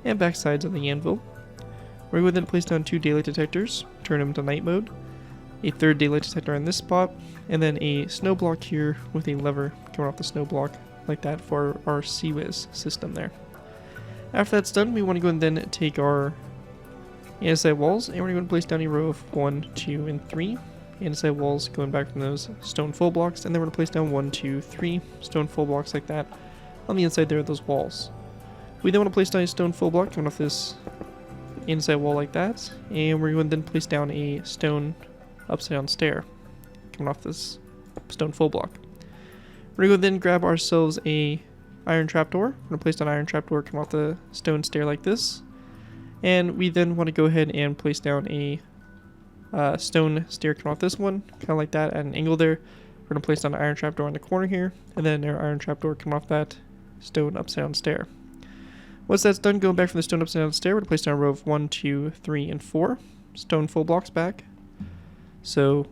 and back sides of the anvil. We're going to then place down 2 daylight detectors, turn them to night mode, a 3rd daylight detector in this spot, and then a snow block here with a lever coming off the snow block like that for our CWIS system there. After that's done, we want to go and then take our andesite walls, and we're going to place down a row of 1, 2, and 3 andesite walls going back from those stone full blocks, and then we're going to place down 1, 2, 3 stone full blocks like that on the inside there of those walls. We then want to place down a stone full block coming off this inside wall like that, and we're going to then place down a stone upside down stair coming off this stone full block. We're going to then grab ourselves a iron trapdoor. We're going to place down an iron trapdoor coming off the stone stair like this, and we then want to go ahead and place down a stone stair coming off this one, kind of like that at an angle there. We're going to place down an iron trapdoor in the corner here, and then our iron trapdoor coming off that stone upside down stair. Once that's done, going back from the stone upside down stair, we're going to place down a row of 1, 2, 3, and 4 stone full blocks back. So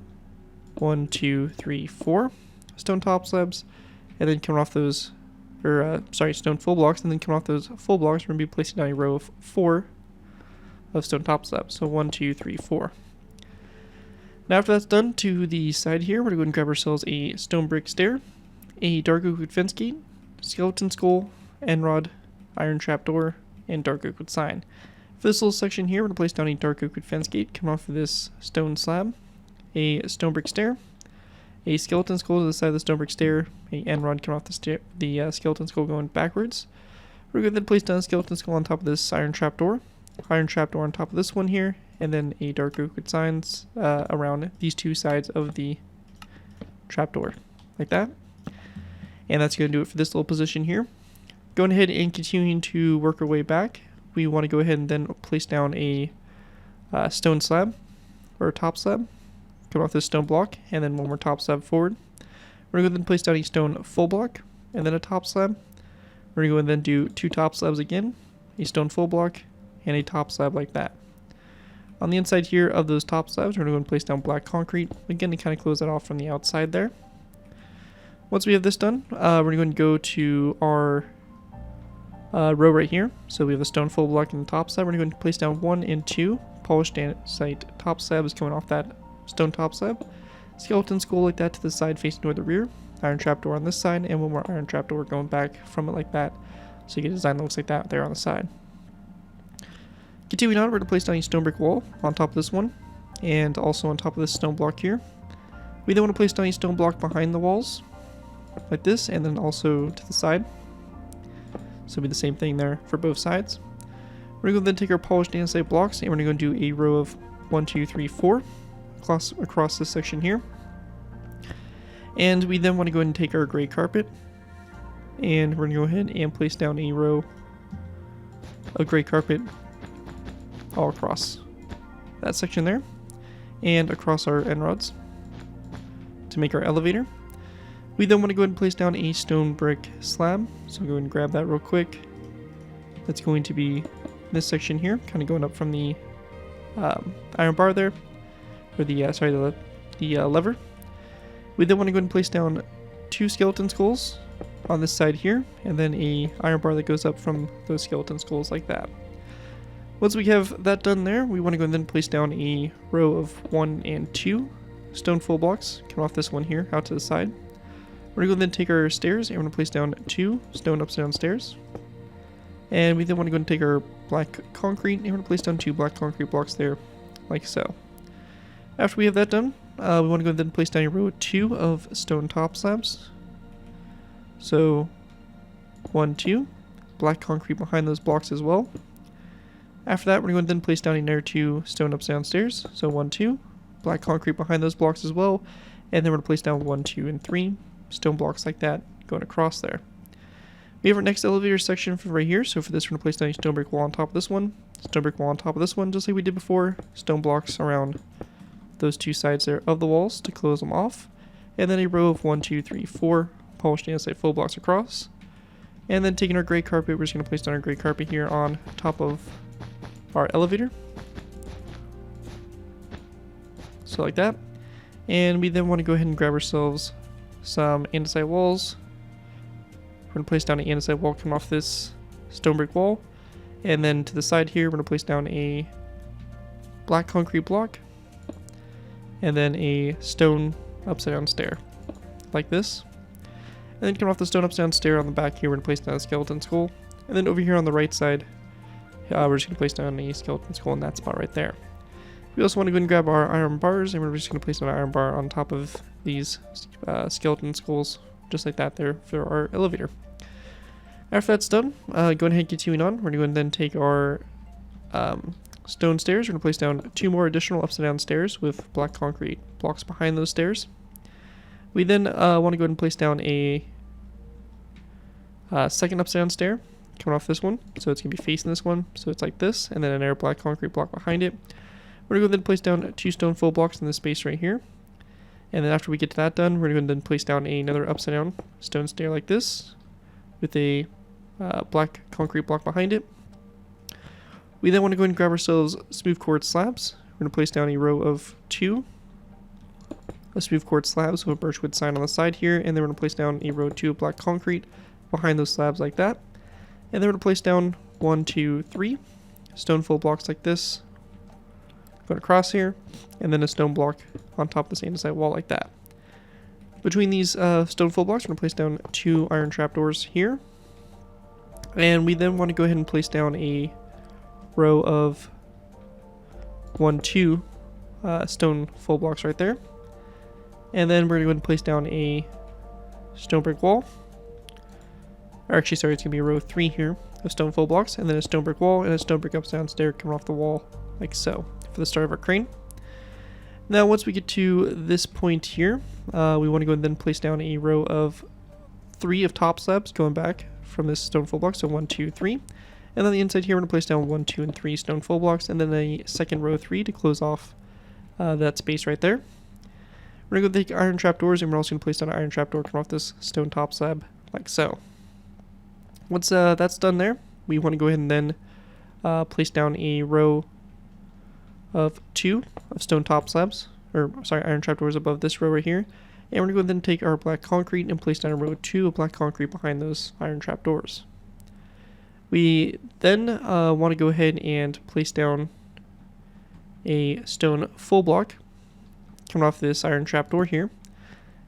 1, 2, 3, 4 stone top slabs, and then coming off those, stone full blocks, and then coming off those full blocks, we're going to be placing down a row of 4 of stone top slabs. So 1, 2, 3, 4. Now after that's done, to the side here, we're going to go and grab ourselves a stone brick stair, a dark oak wood fence gate, skeleton skull, end rod, iron trapdoor, and dark oak wood sign. For this little section here, we're going to place down a dark oak wood fence gate coming off of this stone slab, a stone brick stair, a skeleton skull to the side of the stone brick stair, a end rod coming off the skeleton skull going backwards. We're going to then place down a skeleton skull on top of this iron trapdoor on top of this one here, and then a dark oak wood signs around these two sides of the trapdoor, like that. And that's going to do it for this little position here. Going ahead and continuing to work our way back, we want to go ahead and then place down a stone slab, or a top slab, come off this stone block, and then one more top slab forward. We're going to then place down a stone full block, and then a top slab. We're going to go and then do 2 top slabs again, a stone full block, and a top slab like that. On the inside here of those top slabs, we're going to go and place down black concrete, again to kind of close that off from the outside there. Once we have this done, we're going to go to our row right here. So we have a stone full block in the top slab. We're going to place down 1 and 2 polished andesite top slabs coming off that stone top slab. Skeleton skull like that to the side facing toward the rear. Iron trapdoor on this side, and one more iron trapdoor going back from it like that. So you get a design that looks like that there on the side. Continuing on, we're going to place down a stone brick wall on top of this one, and also on top of this stone block here. We then want to place down a stone block behind the walls, like this, and then also to the side. So it'll be the same thing there for both sides. We're going to then take our polished andesite blocks, and we're going to do a row of 1, 2, 3, 4 across this section here. And we then want to go ahead and take our gray carpet, and we're going to go ahead and place down a row of gray carpet all across that section there, and across our end rods to make our elevator. We then want to go ahead and place down a stone brick slab, so go ahead and grab that real quick. That's going to be this section here, kind of going up from the iron bar there, or the lever. We then want to go ahead and place down 2 skeleton skulls on this side here, and then a iron bar that goes up from those skeleton skulls like that. Once we have that done there, we want to go and then place down a row of 1 and 2 stone full blocks coming off this one here out to the side. We're going to then take our stairs, and we're going to place down 2 stone upside down stairs. And we then want to go and take our black concrete, and we're going to place down 2 black concrete blocks there, like so. After we have that done, we want to go and then place down a row of 2 of stone top slabs. So 1, 2, black concrete behind those blocks as well. After that, we're going to then place down another 2 stone upside down stairs. So 1, 2, black concrete behind those blocks as well. And then we're going to place down 1, 2, and 3 stone blocks like that going across there. We have our next elevator section for right here. So for this, we're going to place down a stone brick wall on top of this one, stone brick wall on top of this one, just like we did before. Stone blocks around those 2 sides there of the walls to close them off. And then a row of 1, 2, 3, 4 polished andesite full blocks across. And then taking our gray carpet, we're just going to place down our gray carpet here on top of our elevator, so like that. And we then want to go ahead and grab ourselves some andesite walls. We're going to place down an andesite wall coming off this stone brick wall, and then to the side here we're going to place down a black concrete block, and then a stone upside down stair like this. And then coming off the stone upside down stair on the back here, we're going to place down a skeleton skull, and then over here on the right side we're just going to place down a skeleton skull in that spot right there. We also want to go and grab our iron bars, and we're just going to place an iron bar on top of these skeleton skulls, just like that there for our elevator. After that's done, go ahead and continuing on. We're going to then take our stone stairs. We're going to place down 2 more additional upside down stairs with black concrete blocks behind those stairs. We then want to go ahead and place down a second upside down stair coming off this one. So it's going to be facing this one. So it's like this, and then another black concrete block behind it. We're going to go ahead and place down 2 stone full blocks in this space right here. And then after we get to that done, we're going to then place down another upside down stone stair like this with a black concrete block behind it. We then want to go ahead and grab ourselves smooth quartz slabs. We're going to place down a row of 2 smooth quartz slabs with a birchwood sign on the side here, and then we're going to place down a row of 2 of black concrete behind those slabs like that. And then we're going to place down 1, 2, 3 stone full blocks like this, going across here, and then a stone block on top of this andesite wall like that. Between these stone full blocks, we're going to place down 2 iron trapdoors here. And we then want to go ahead and place down a row of 1, 2 stone full blocks right there. And then we're going to go ahead and place down a stone brick wall. Or actually, sorry, it's going to be a row of 3 here of stone full blocks, and then a stone brick wall and a stone brick upside down stair coming off the wall like so for the start of our crane. Now once we get to this point here, we want to go and then place down a row of 3 of top slabs going back from this stone full block, so 1, 2, 3. And then on the inside here, we're going to place down 1, 2, and 3 stone full blocks, and then a second row of 3 to close off that space right there. We're going to go take iron trapdoors, and we're also going to place down an iron trapdoor coming off this stone top slab like so. Once that's done there, we want to go ahead and then place down a row of 2 of stone top slabs, or sorry, iron trapdoors above this row right here. And we're going to go ahead and take our black concrete and place down a row of 2 of black concrete behind those iron trapdoors. We then want to go ahead and place down a stone full block coming off this iron trapdoor here.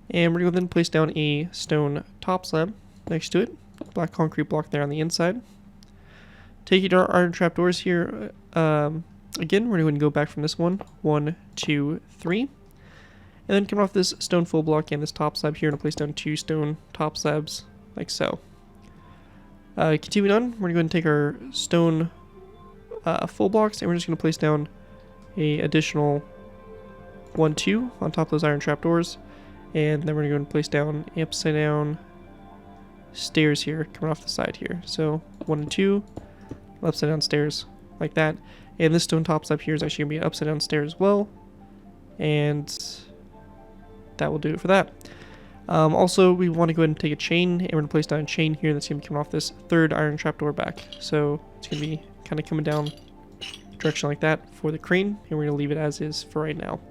And we're going to then place down a stone top slab next to it, black concrete block there on the inside. Taking our iron trapdoors here, again, we're going to go back from this one, 1, 2, 3. And then coming off this stone full block and this top slab here, and place down 2 stone top slabs like so. Continuing on, we're going to go ahead and take our stone full blocks, and we're just going to place down a additional 1, 2 on top of those iron trapdoors. And then we're going to go ahead and place down upside down stairs here coming off the side here. So 1 and 2 upside down stairs like that. And this stone top slab here is actually going to be an upside down stair as well. And that will do it for that. Also, we want to go ahead and take a chain, and we're going to place down a chain here that's going to be coming off this 3rd iron trapdoor back. So it's going to be kind of coming down direction like that for the crane, and we're going to leave it as is for right now.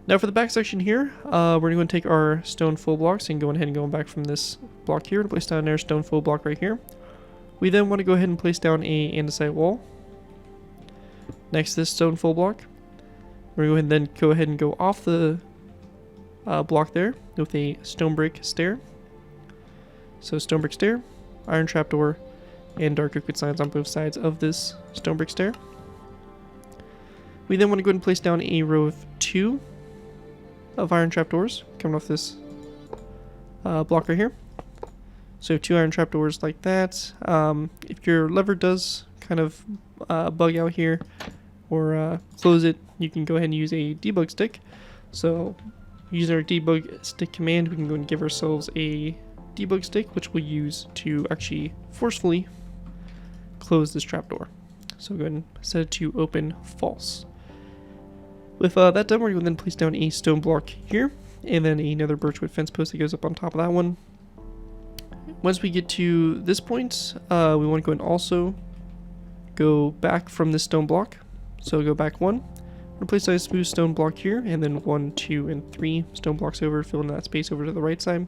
Now for the back section here, we're going to go and take our stone full blocks and go ahead and go back from this block here to place down another stone full block right here. We then want to go ahead and place down a andesite wall next to this stone full block. We're going to then go ahead and go off the block there with a stone brick stair. So stone brick stair, iron trapdoor, and dark oak signs on both sides of this stone brick stair. We then want to go ahead and place down a row of 2 of iron trapdoors coming off this block right here. So 2 iron trapdoors like that. If your lever does kind of bug out here or close it, you can go ahead and use a debug stick. So using our debug stick command, we can go and give ourselves a debug stick, which we'll use to actually forcefully close this trapdoor. So go ahead and set it to open false. With that done, we're going to then place down a stone block here, and then another birchwood fence post that goes up on top of that one. Once we get to this point, we want to go and also go back from this stone block. So go back 1. We're going to place down a smooth stone block here, and then 1, 2, and 3 stone blocks over, filling that space over to the right side.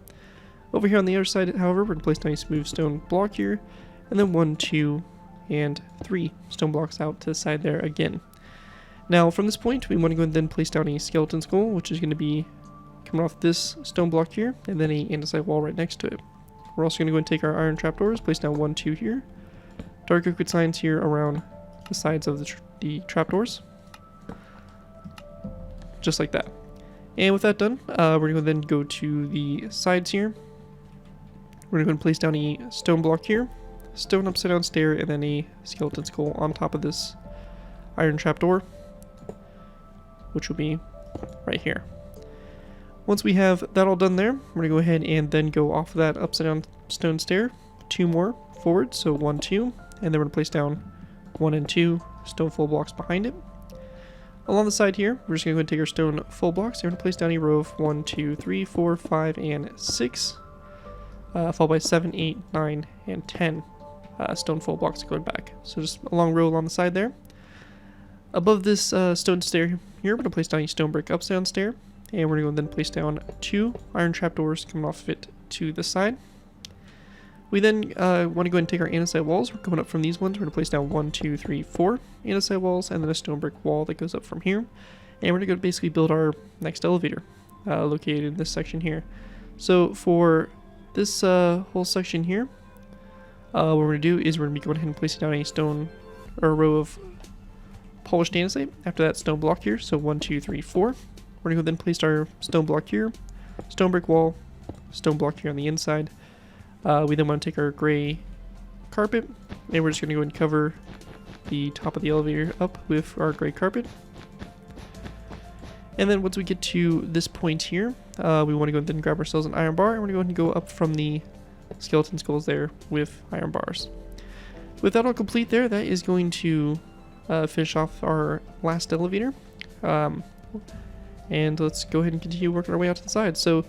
Over here on the other side, however, we're going to place down a smooth stone block here, and then 1, 2, and 3 stone blocks out to the side there again. Now from this point, we want to go and then place down a skeleton skull, which is going to be coming off this stone block here, and then a andesite wall right next to it. We're also going to go and take our iron trapdoors, place down 1, 2 here, dark oak signs here around the sides of the trapdoors, just like that. And with that done, we're going to then go to the sides here. We're going to go and place down a stone block here, stone upside down stair, and then a skeleton skull on top of this iron trapdoor, which will be right here. Once we have that all done there, we're going to go ahead and then go off of that upside down stone stair, 2 more forward, so 1, 2, and then we're going to place down 1 and 2 stone full blocks behind it. Along the side here, we're just going to go ahead and take our stone full blocks, and we're going to place down a row of 1, 2, 3, 4, 5, and 6, followed by 7, 8, 9, and 10 stone full blocks going back. So just a long row along the side there. Above this stone stair here, we're going to place down a stone brick upside down stair, and we're going to then place down 2 iron trapdoors coming off of it to the side. We then want to go ahead and take our andesite walls. We're coming up from these ones. We're going to place down 1, 2, 3, 4 andesite walls, and then a stone brick wall that goes up from here. And we're going to go basically build our next elevator located in this section here. So for this whole section here, what we're going to do is we're going to be going ahead and placing down a stone or a row of polished andesite after that stone block here. So 1, 2, 3, 4. We're going to go then place our stone block here, stone brick wall, stone block here on the inside. We then want to take our gray carpet, and we're just going to go and cover the top of the elevator up with our gray carpet. And then once we get to this point here, we want to go and then grab ourselves an iron bar, and we're going to go and go up from the skeleton skulls there with iron bars. With that all complete there, that is going to finish off our last elevator. And let's go ahead and continue working our way out to the side. So,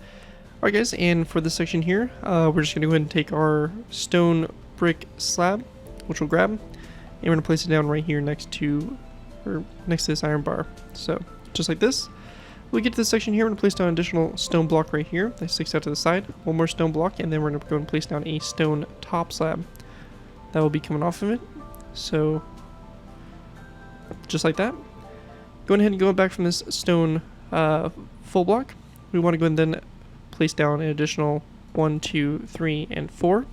alright guys, and for this section here, we're just going to go ahead and take our stone brick slab, which we'll grab, and we're going to place it down right here next to this iron bar. So, just like this. When we get to this section here, we're going to place down an additional stone block right here that sticks out to the side. One more stone block, and then we're going to go and place down a stone top slab that will be coming off of it. So, just like that. Going ahead and going back from this stone full block, we want to go and then place down an additional 1, 2, 3, and 4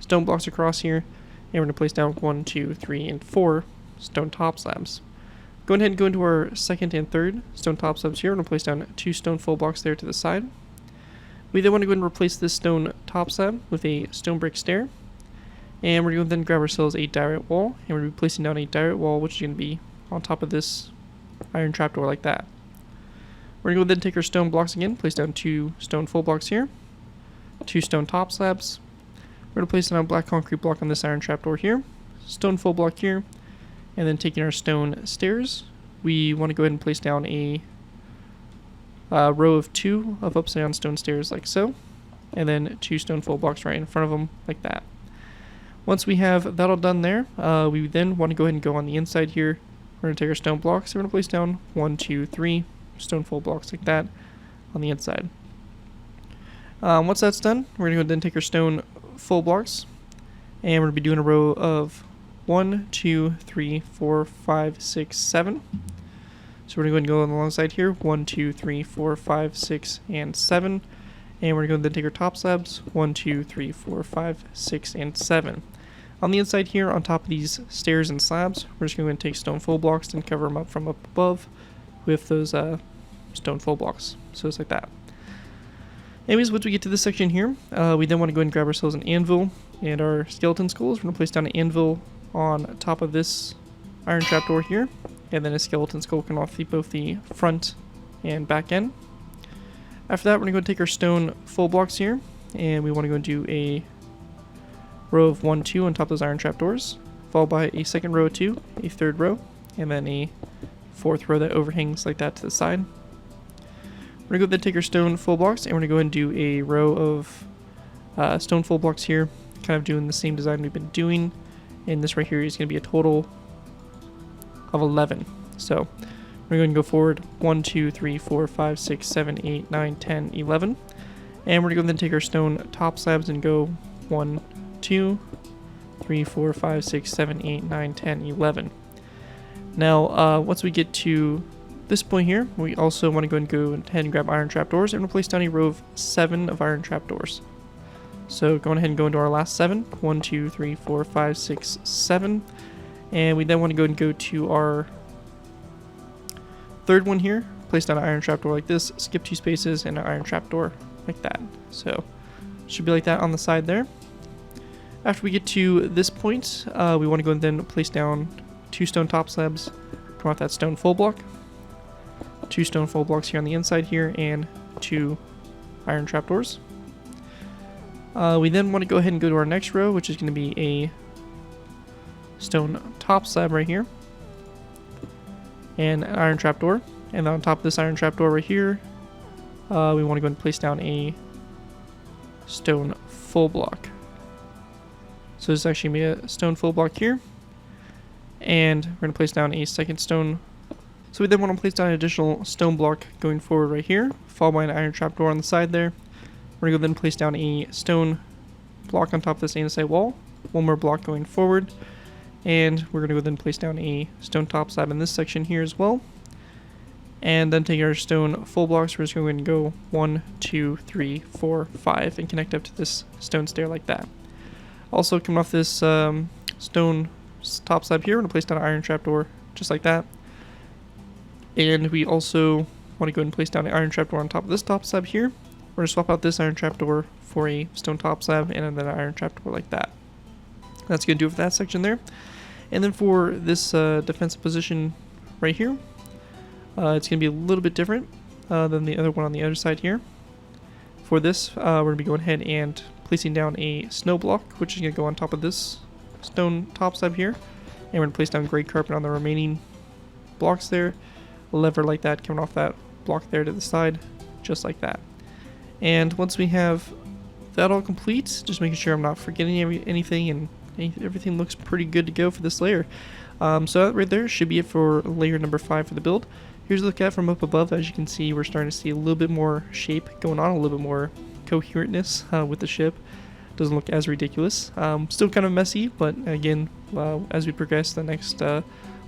stone blocks across here, and we're going to place down 1, 2, 3, and 4 stone top slabs. Go ahead and go into our second and third stone top slabs here. We're going to place down 2 stone full blocks there to the side. We then want to go ahead and replace this stone top slab with a stone brick stair, and we're going to then grab ourselves a direct wall, and we're going to be placing down a direct wall, which is going to be on top of this iron trapdoor like that. We're going to go then take our stone blocks again, place down 2 stone full blocks here, 2 stone top slabs. We're going to place down a black concrete block on this iron trapdoor here, stone full block here, and then taking our stone stairs, we want to go ahead and place down a row of 2 of upside down stone stairs like so, and then 2 stone full blocks right in front of them like that. Once we have that all done there, we then want to go ahead and go on the inside here. We're going to take our stone blocks, and we're going to place down 1, 2, 3 stone full blocks like that on the inside. Once that's done, we're going to go ahead and then take our stone full blocks, and we're going to be doing a row of 1, 2, 3, 4, 5, 6, 7. So we're going to go ahead and go alongside here, 1, 2, 3, 4, 5, 6, and 7. And we're going to then take our top slabs, 1, 2, 3, 4, 5, 6, and 7. On the inside here, on top of these stairs and slabs, we're just going to take stone full blocks and cover them up from up above with those stone full blocks. So it's like that. Anyways, once we get to this section here, we then want to go ahead and grab ourselves an anvil and our skeleton skulls. We're going to place down an anvil on top of this iron trapdoor here, and then a skeleton skull coming off both the front and back end. After that, we're going to go take our stone full blocks here, and we want to go and do a row of 1, 2 on top of those iron trapdoors, followed by a second row of 2, a third row, and then a fourth row that overhangs like that to the side. We're going to go then take our stone full blocks, and we're going to go ahead and do a row of stone full blocks here, kind of doing the same design we've been doing. And this right here is going to be a total of 11. So we're going to go forward 1, 2, 3, 4, 5, 6, 7, 8, 9, 10, 11. And we're going to go then take our stone top slabs and go 1, 2, 3, 4, 5, 6, 7, 8, 9, 10, 11. Now, once we get to this point here, we also want to go ahead and grab iron trapdoors, and we'll place down a row of 7 of iron trapdoors. So going ahead and go into our last 7, 1, 2, 3, 4, 5, 6, 7. And we then want to go to our third one here, place down an iron trapdoor like this, skip 2 spaces, and an iron trapdoor like that. So should be like that on the side there. After we get to this point, we want to go and then place down 2 stone top slabs, come off that stone full block, 2 stone full blocks here on the inside here, and 2 iron trapdoors. We then want to go ahead and go to our next row, which is going to be a stone top slab right here, and an iron trapdoor. And on top of this iron trapdoor right here, we want to go and place down a stone full block. So this is actually going to be a stone full block here, and we're going to place down a second stone. So we then want to place down an additional stone block going forward right here, followed by an iron trapdoor on the side there. We're going to go then place down a stone block on top of this andesite wall, one more block going forward, and we're going to go then place down a stone top slab in this section here as well. And then take our stone full blocks, we're just going to go 1, 2, 3, 4, 5, and connect up to this stone stair like that. Also, coming off this stone top slab here, we're going to place down an iron trapdoor just like that. And we also want to go ahead and place down an iron trapdoor on top of this top slab here. We're going to swap out this iron trapdoor for a stone top slab and then an iron trapdoor like that. That's going to do it for that section there. And then for this defensive position right here, it's going to be a little bit different than the other one on the other side here. For this, we're going to be going ahead and placing down a snow block, which is going to go on top of this stone top slab here. And we're going to place down gray carpet on the remaining blocks there. A lever like that coming off that block there to the side, just like that. And once we have that all complete, just making sure I'm not forgetting anything and everything looks pretty good to go for this layer. So that right there should be it for layer number 5 for the build. Here's a look at it from up above. As you can see, we're starting to see a little bit more shape going on, a little bit more coherentness with the ship. Doesn't look as ridiculous. Still kind of messy, but again, as we progress, the next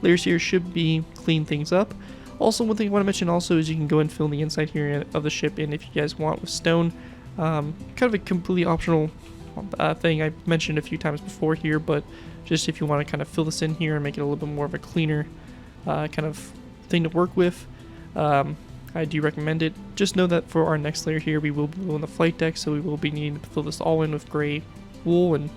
layers here should be clean things up. Also, one thing I want to mention also is you can go and fill the inside here of the ship in if you guys want with stone. Kind of a completely optional thing I've mentioned a few times before here, but just if you want to kind of fill this in here and make it a little bit more of a cleaner kind of thing to work with, I do recommend it. Just know that for our next layer here, we will be on the flight deck, so we will be needing to fill this all in with gray wool and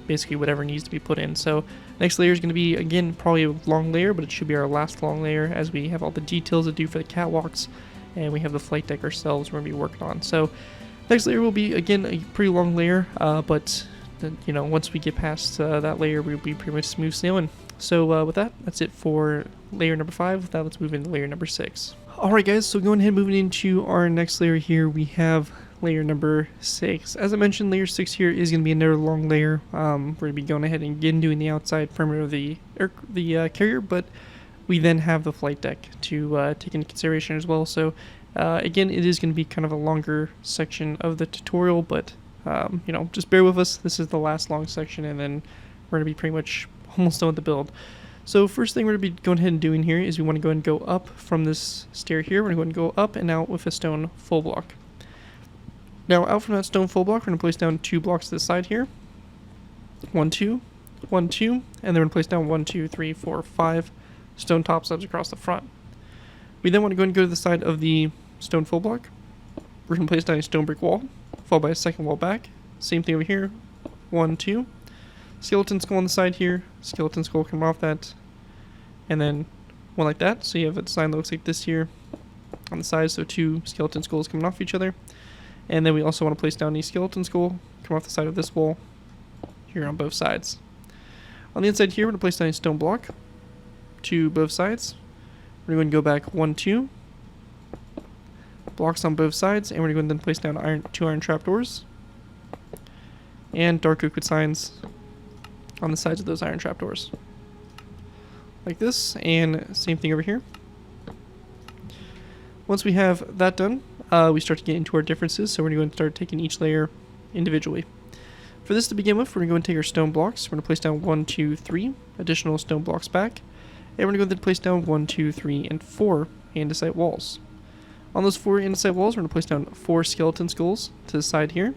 basically whatever needs to be put in. So next layer is going to be, again, probably a long layer, but it should be our last long layer as we have all the details to do for the catwalks, and we have the flight deck ourselves we're going to be working on. So next layer will be, again, a pretty long layer, but you know, once we get past that layer, we'll be pretty much smooth sailing. So with that, that's it for layer number 5. With that, let's move into layer number 6. Alright guys, so going ahead and moving into our next layer here, we have layer number 6. As I mentioned, layer 6 here is going to be another long layer. We're going to be going ahead and again doing the outside perimeter of the carrier, but we then have the flight deck to take into consideration as well. So again, it is going to be kind of a longer section of the tutorial, but you know, just bear with us. This is the last long section, and then we're going to be pretty much almost done with the build. So first thing we're going to be going ahead and doing here is we want to go ahead and go up from this stair here. We're going to go ahead and go up and out with a stone full block. Now out from that stone full block, we're going to place down 2 blocks to the side here. 1, 2, 1, 2, and then we're going to place down 1, 2, 3, 4, 5 stone top slabs across the front. We then want to go ahead and go to the side of the stone full block. We're going to place down a stone brick wall, followed by a second wall back. Same thing over here. 1, 2. Skeleton skull on the side here. Skeleton skull coming off that. And then one like that. So you have a design that looks like this here on the side. So 2 skeleton skulls coming off each other. And then we also want to place down a skeleton skull come off the side of this wall here on both sides. On the inside here, we're going to place down a stone block to both sides. We're going to go back 1, 2. Blocks on both sides, and we're going to then place down 2 iron trapdoors and dark oak wood signs on the sides of those iron trapdoors, like this, and same thing over here. Once we have that done, we start to get into our differences, so we're going to start taking each layer individually. For this to begin with, we're going to go and take our stone blocks. We're going to place down 1, 2, 3 additional stone blocks back, and we're going to go then place down 1, 2, 3, and 4 andesite walls. On those 4 andesite walls, we're going to place down 4 skeleton skulls to the side here.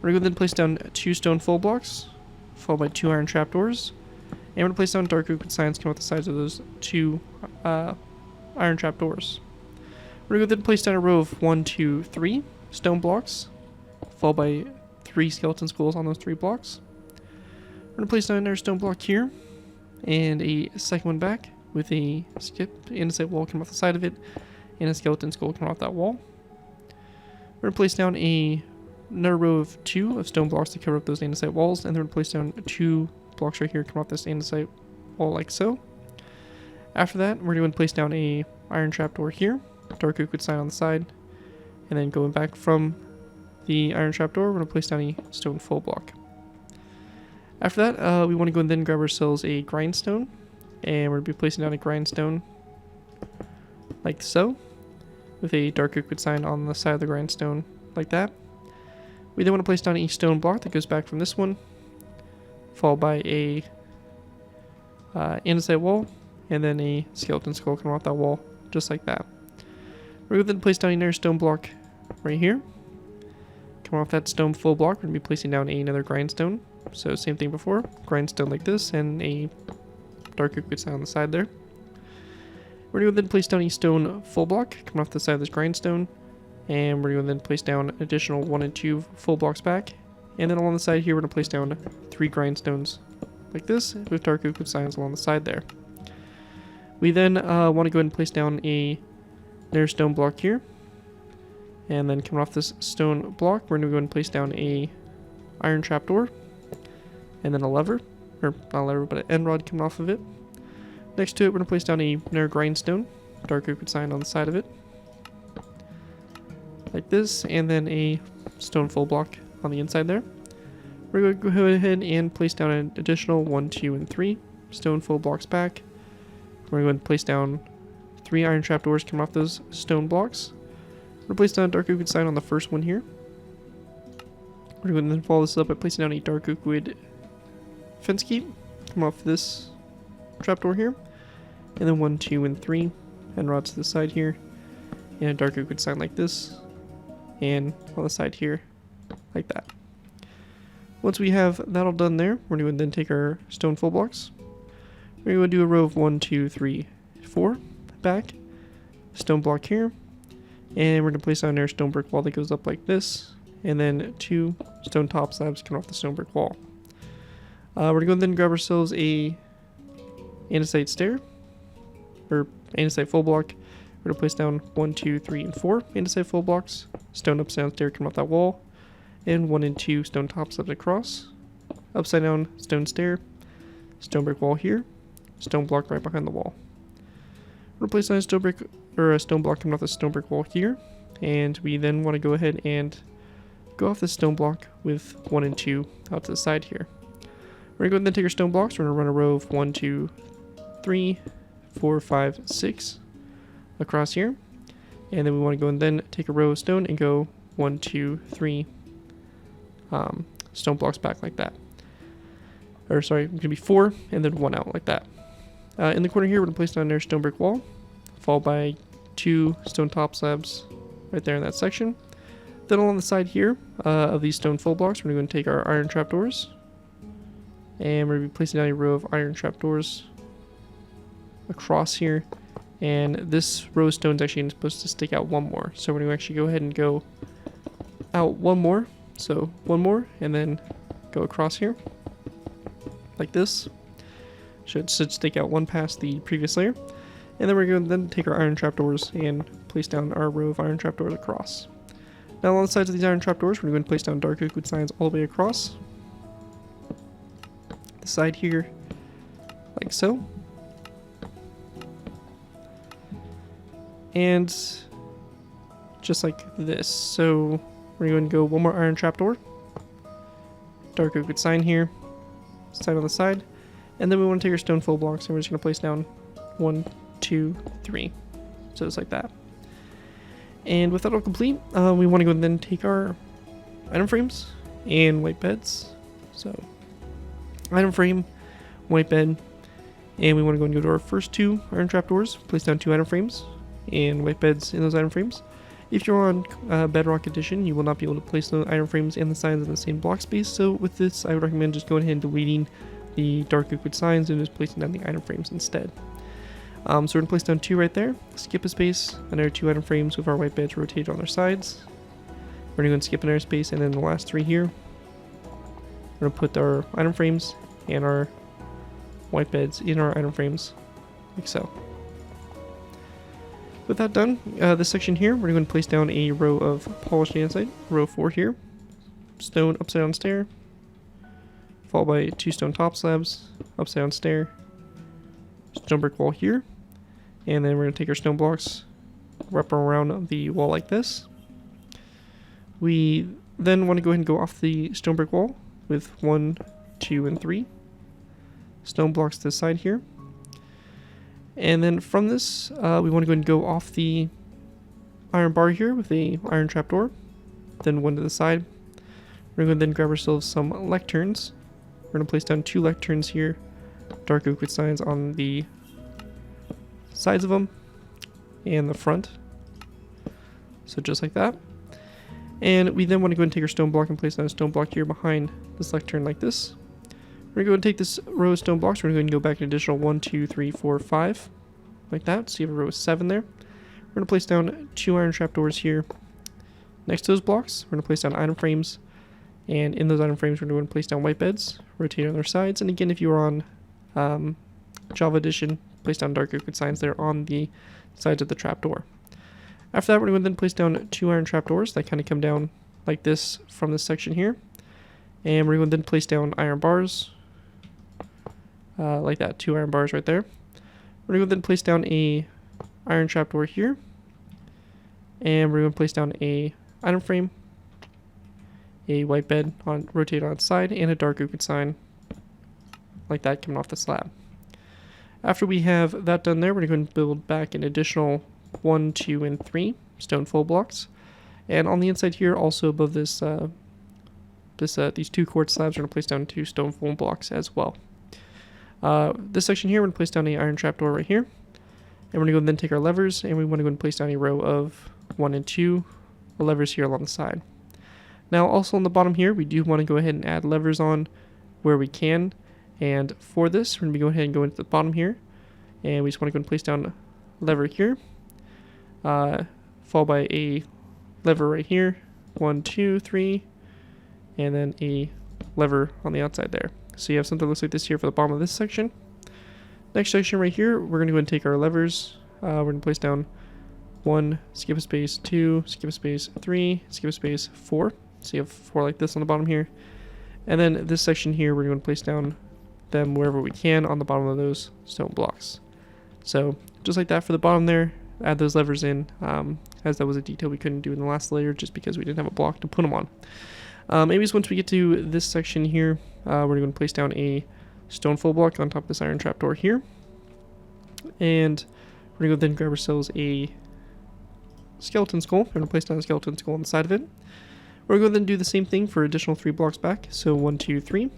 We're going to then place down 2 stone full blocks, followed by 2 iron trapdoors. And we're going to place down dark oak signs coming off the sides of those 2 iron trapdoors. We're going to then place down a row of 1, 2, 3 stone blocks, followed by 3 skeleton skulls on those 3 blocks. We're going to place down another stone block here, and a second one back with a skip andesite wall coming off the side of it and a skeleton skull coming off that wall. We're going to place down another row of 2 of stone blocks to cover up those andesite walls, and then we're going to place down 2 blocks right here coming off this andesite wall like so. After that, we're going to place down a iron trapdoor here, dark oak wood sign on the side, and then going back from the iron trapdoor, we're going to place down a stone full block. After that, we want to go and then grab ourselves a grindstone, and we're going to be placing down a grindstone like so, with a dark oak wood sign on the side of the grindstone like that. We then want to place down a stone block that goes back from this one, followed by a andesite wall, and then a skeleton skull coming off that wall, just like that. We're going to then place down another stone block right here. Coming off that stone full block, we're going to be placing down another grindstone. So same thing before, grindstone like this, and a dark oak wood sign on the side there. We're going to then place down a stone full block coming off the side of this grindstone, and we're going to then place down additional 1 and 2 full blocks back, and then along the side here we're going to place down 3 grindstones like this with dark oak wood signs along the side there. We then want to go ahead and place down another stone block here, and then coming off this stone block we're going to go ahead and place down a iron trapdoor, and then a lever, or not a lever but an end rod coming off of it. Next to it, we're going to place down another grindstone, dark oak wood sign on the side of it, like this, and then a stone full block on the inside there. We're going to go ahead and place down an additional 1, 2, and 3 stone full blocks back. We're going to place down 3 iron trapdoors coming off those stone blocks. We're going to place down a dark oak wood sign on the first one here. We're going to then follow this up by placing down a dark oak wood fence gate coming off this trapdoor here. And then 1, 2, and 3 end rods to the side here, and a dark oak wood sign like this, and on the side here, like that. Once we have that all done there, we're going to then take our stone full blocks. We're going to do a row of 1, 2, 3, 4 back, stone block here, and we're going to place down our stone brick wall that goes up like this, and then 2 stone top slabs coming off the stone brick wall. We're going to then grab ourselves a andesite stair, or andesite full block. We're going to place down 1, 2, 3, and 4 andesite full blocks, stone upside down stair coming off that wall, and 1 and 2 stone top slabs across, upside down stone stair, stone brick wall here, stone block right behind the wall. We're going to place down a stone brick, or a stone block coming off the stone brick wall here, and we then want to go ahead and go off this stone block with 1 and 2 out to the side here. We're going to go ahead and then take our stone blocks. We're going to run a row of 1, 2, 3, 4, 5, 6 across here, and then we want to go and then take a row of stone and go 1, 2, 3 stone blocks back like that. Or sorry, it's going to be 4 and then 1 out like that. In the corner here, we're going to place down our stone brick wall, followed by 2 stone top slabs right there in that section. Then along the side here of these stone full blocks, we're going to take our iron trapdoors, and we're going to be placing down a row of iron trapdoors across here, and this row of stone is actually supposed to stick out 1 more, so we're going to actually go ahead and go out 1 more, so 1 more, and then go across here like this. Should stick out 1 past the previous layer, and then we're going to then take our iron trapdoors and place down our row of iron trapdoors across. Now along the sides of these iron trapdoors, we're going to place down dark oak wood signs all the way across the side here like so. And just like this. So we're going to go 1 more iron trapdoor, dark oak wood sign here, side on the side, and then we want to take our stone full blocks and we're just going to place down 1, 2, 3, so just like that. And with that all complete, we want to go and then take our item frames and white beds. So item frame, white bed, and we want to go and go to our first 2 iron trapdoors, place down 2 item frames and white beds in those item frames. If you're on Bedrock Edition, you will not be able to place the item frames and the signs in the same block space, so with this I would recommend just going ahead and deleting the dark oak wood signs and just placing down the item frames instead. So we're going to place down 2 right there, skip a space, another 2 item frames with our white beds rotated on their sides. We're going to go and skip another space, and then the last 3 here, we're going to put our item frames and our white beds in our item frames, like so. With that done, this section here, we're going to place down a row of polished andesite, row 4 here, stone upside down stair, followed by 2 stone top slabs, upside down stair, stone brick wall here, and then we're going to take our stone blocks, wrap around the wall like this. We then want to go ahead and go off the stone brick wall with 1, 2, and 3 stone blocks to the side here. And then from this, we want to go ahead and go off the iron bar here with a iron trapdoor, then 1 to the side. We're going to then grab ourselves some lecterns. We're going to place down 2 lecterns here, dark oak with signs on the sides of them and the front. So just like that. And we then want to go and take our stone block and place down a stone block here behind this lectern like this. We're going to go and take this row of stone blocks. We're going to go back an additional 1, 2, 3, 4, 5, like that. So you have a row of 7 there. We're going to place down 2 iron trapdoors here next to those blocks. We're going to place down item frames. And in those item frames, we're going to place down white beds, rotate on their sides. And again, if you are on Java Edition, place down dark oak with signs there on the sides of the trapdoor. After that, we're going to then place down 2 iron trapdoors that kind of come down like this from this section here. And we're going to then place down iron bars, like that, 2 iron bars right there. We're going to then place down a iron trapdoor here. And we're going to place down a item frame, a white bed rotated on its side, and a dark oak sign like that coming off the slab. After we have that done there, we're going to build back an additional 1, 2, and 3 stone full blocks. And on the inside here, also above this, these 2 quartz slabs, we're going to place down 2 stone full blocks as well. This section here, we're going to place down an iron trapdoor right here. And we're going to go and then take our levers, and we want to go and place down a row of 1 and 2 levers here along the side. Now also on the bottom here, we do want to go ahead and add levers on where we can. And for this, we're going to go ahead and go into the bottom here. And we just want to go and place down a lever here. Followed by a lever right here. 1, 2, 3. And then a lever on the outside there. So you have something that looks like this here for the bottom of this section. Next section right here, we're going to go and take our levers. We're going to place down 1, skip a space, 2, skip a space, 3, skip a space, 4. So you have 4 like this on the bottom here. And then this section here, we're going to place down them wherever we can on the bottom of those stone blocks. So just like that for the bottom there, add those levers in, as that was a detail we couldn't do in the last layer just because we didn't have a block to put them on. Maybe once we get to this section here, we're going to place down a stone full block on top of this iron trapdoor here. And we're going to then grab ourselves a skeleton skull. We're going to place down a skeleton skull on the side of it. We're going to then do the same thing for additional 3 blocks back. So 1, 2, 3.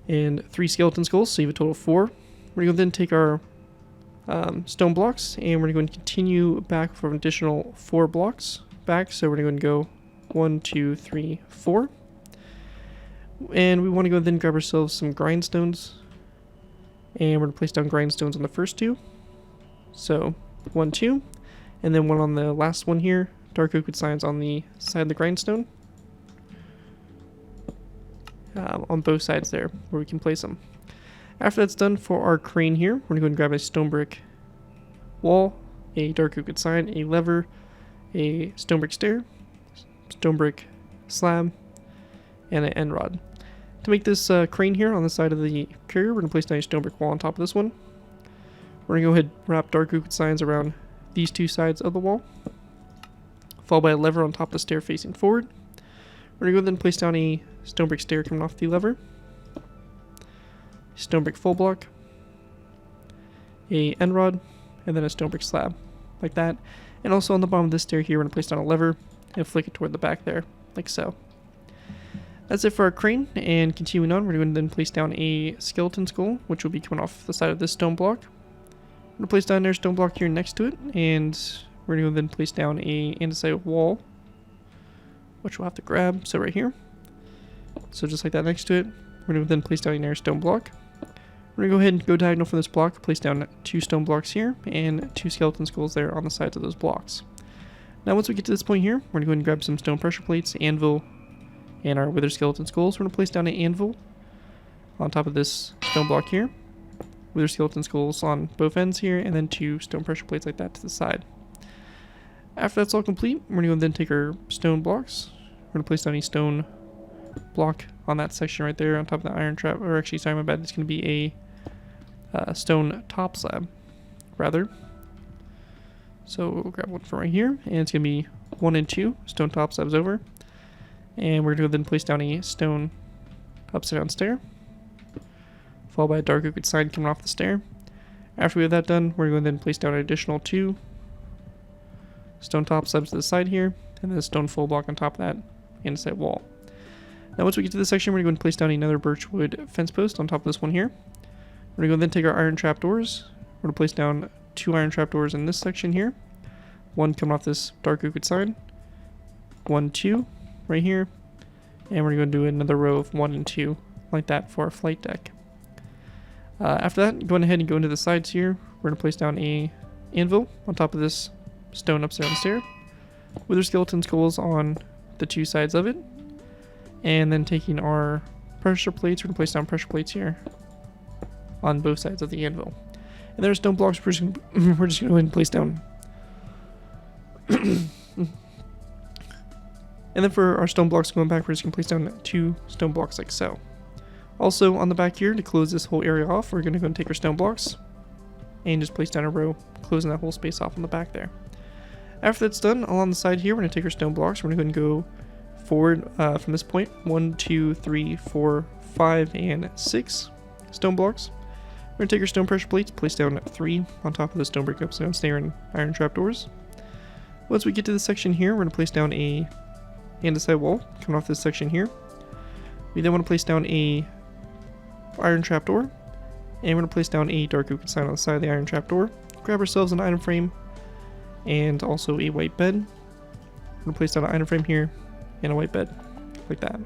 And 3 skeleton skulls, so you have a total of 4. We're going to then take our stone blocks, and we're going to continue back for an additional 4 blocks back. So we're going to go 1, 2, 3, 4. And we want to go then grab ourselves some grindstones. And we're going to place down grindstones on the first 2. So 1, 2. And then 1 on the last one here. Dark oak with signs on the side of the grindstone. On both sides there where we can place them. After that's done for our crane here, we're going to go and grab a stone brick wall, a dark oak sign, a lever, a stone brick stair, stone brick slab, and an end rod. To make this crane here on the side of the carrier, we're going to place down a stone brick wall on top of this one. We're going to go ahead and wrap dark oak signs around these 2 sides of the wall, followed by a lever on top of the stair facing forward. We're going to go then place down a stone brick stair coming off the lever, stone brick full block, a end rod, and then a stone brick slab, like that. And also on the bottom of this stair here, we're going to place down a lever and flick it toward the back there, like so. That's it for our crane, and continuing on, we're going to then place down a skeleton skull, which will be coming off the side of this stone block. We're going to place down our stone block here next to it, and we're going to then place down a andesite wall, which we'll have to grab, so right here. So just like that next to it, we're going to then place down another stone block. We're going to go ahead and go diagonal from this block, place down 2 stone blocks here, and 2 skeleton skulls there on the sides of those blocks. Now once we get to this point here, we're going to go ahead and grab some stone pressure plates, anvil, and our withered skeleton skulls. We're going to place down an anvil on top of this stone block here, with our skeleton skulls on both ends here, and then 2 stone pressure plates like that to the side. After that's all complete, we're going to then take our stone blocks. We're going to place down a stone block on that section right there on top of the iron trap, or actually, sorry, my bad, it's going to be a stone top slab, rather. So we'll grab one from right here, and it's going to be 1 and 2 stone top slabs over. And we're going to then place down a stone upside down stair, followed by a dark oak sign coming off the stair. After we have that done, we're going to then place down an additional 2 stone top slabs to the side here, and then a stone full block on top of that inside wall. Now once we get to this section, we're going to place down another birchwood fence post on top of this one here. We're going to then take our iron trapdoors. We're going to place down 2 iron trapdoors in this section here. 1 coming off this dark oak sign. 1, 2 right here. And we're going to do another row of 1 and 2 like that for our flight deck. After that, going ahead and go into the sides here. We're going to place down a anvil on top of this stone upside down stair with our skeleton skulls on the 2 sides of it. And then taking our pressure plates, we're going to place down pressure plates here on both sides of the anvil. And there's stone blocks we're just going to go ahead and place down. And then for our stone blocks going back, we're just going to place down 2 stone blocks like so. Also on the back here, to close this whole area off, we're going to go and take our stone blocks and just place down a row, closing that whole space off on the back there. After that's done, along the side here, we're going to take our stone blocks. We're going to go and go forward from this point. 1, 2, 3, 4, 5, and 6 stone blocks. We're going to take our stone pressure plates, place down 3 on top of the stone brick upside down stair and iron trapdoors. Once we get to this section here, we're going to place down a andesite wall coming off this section here. We then want to place down a iron trapdoor, and we're going to place down a dark oak sign on the side of the iron trapdoor. Grab ourselves an item frame and also a white bed. We're going to place down an item frame here and a white bed like that.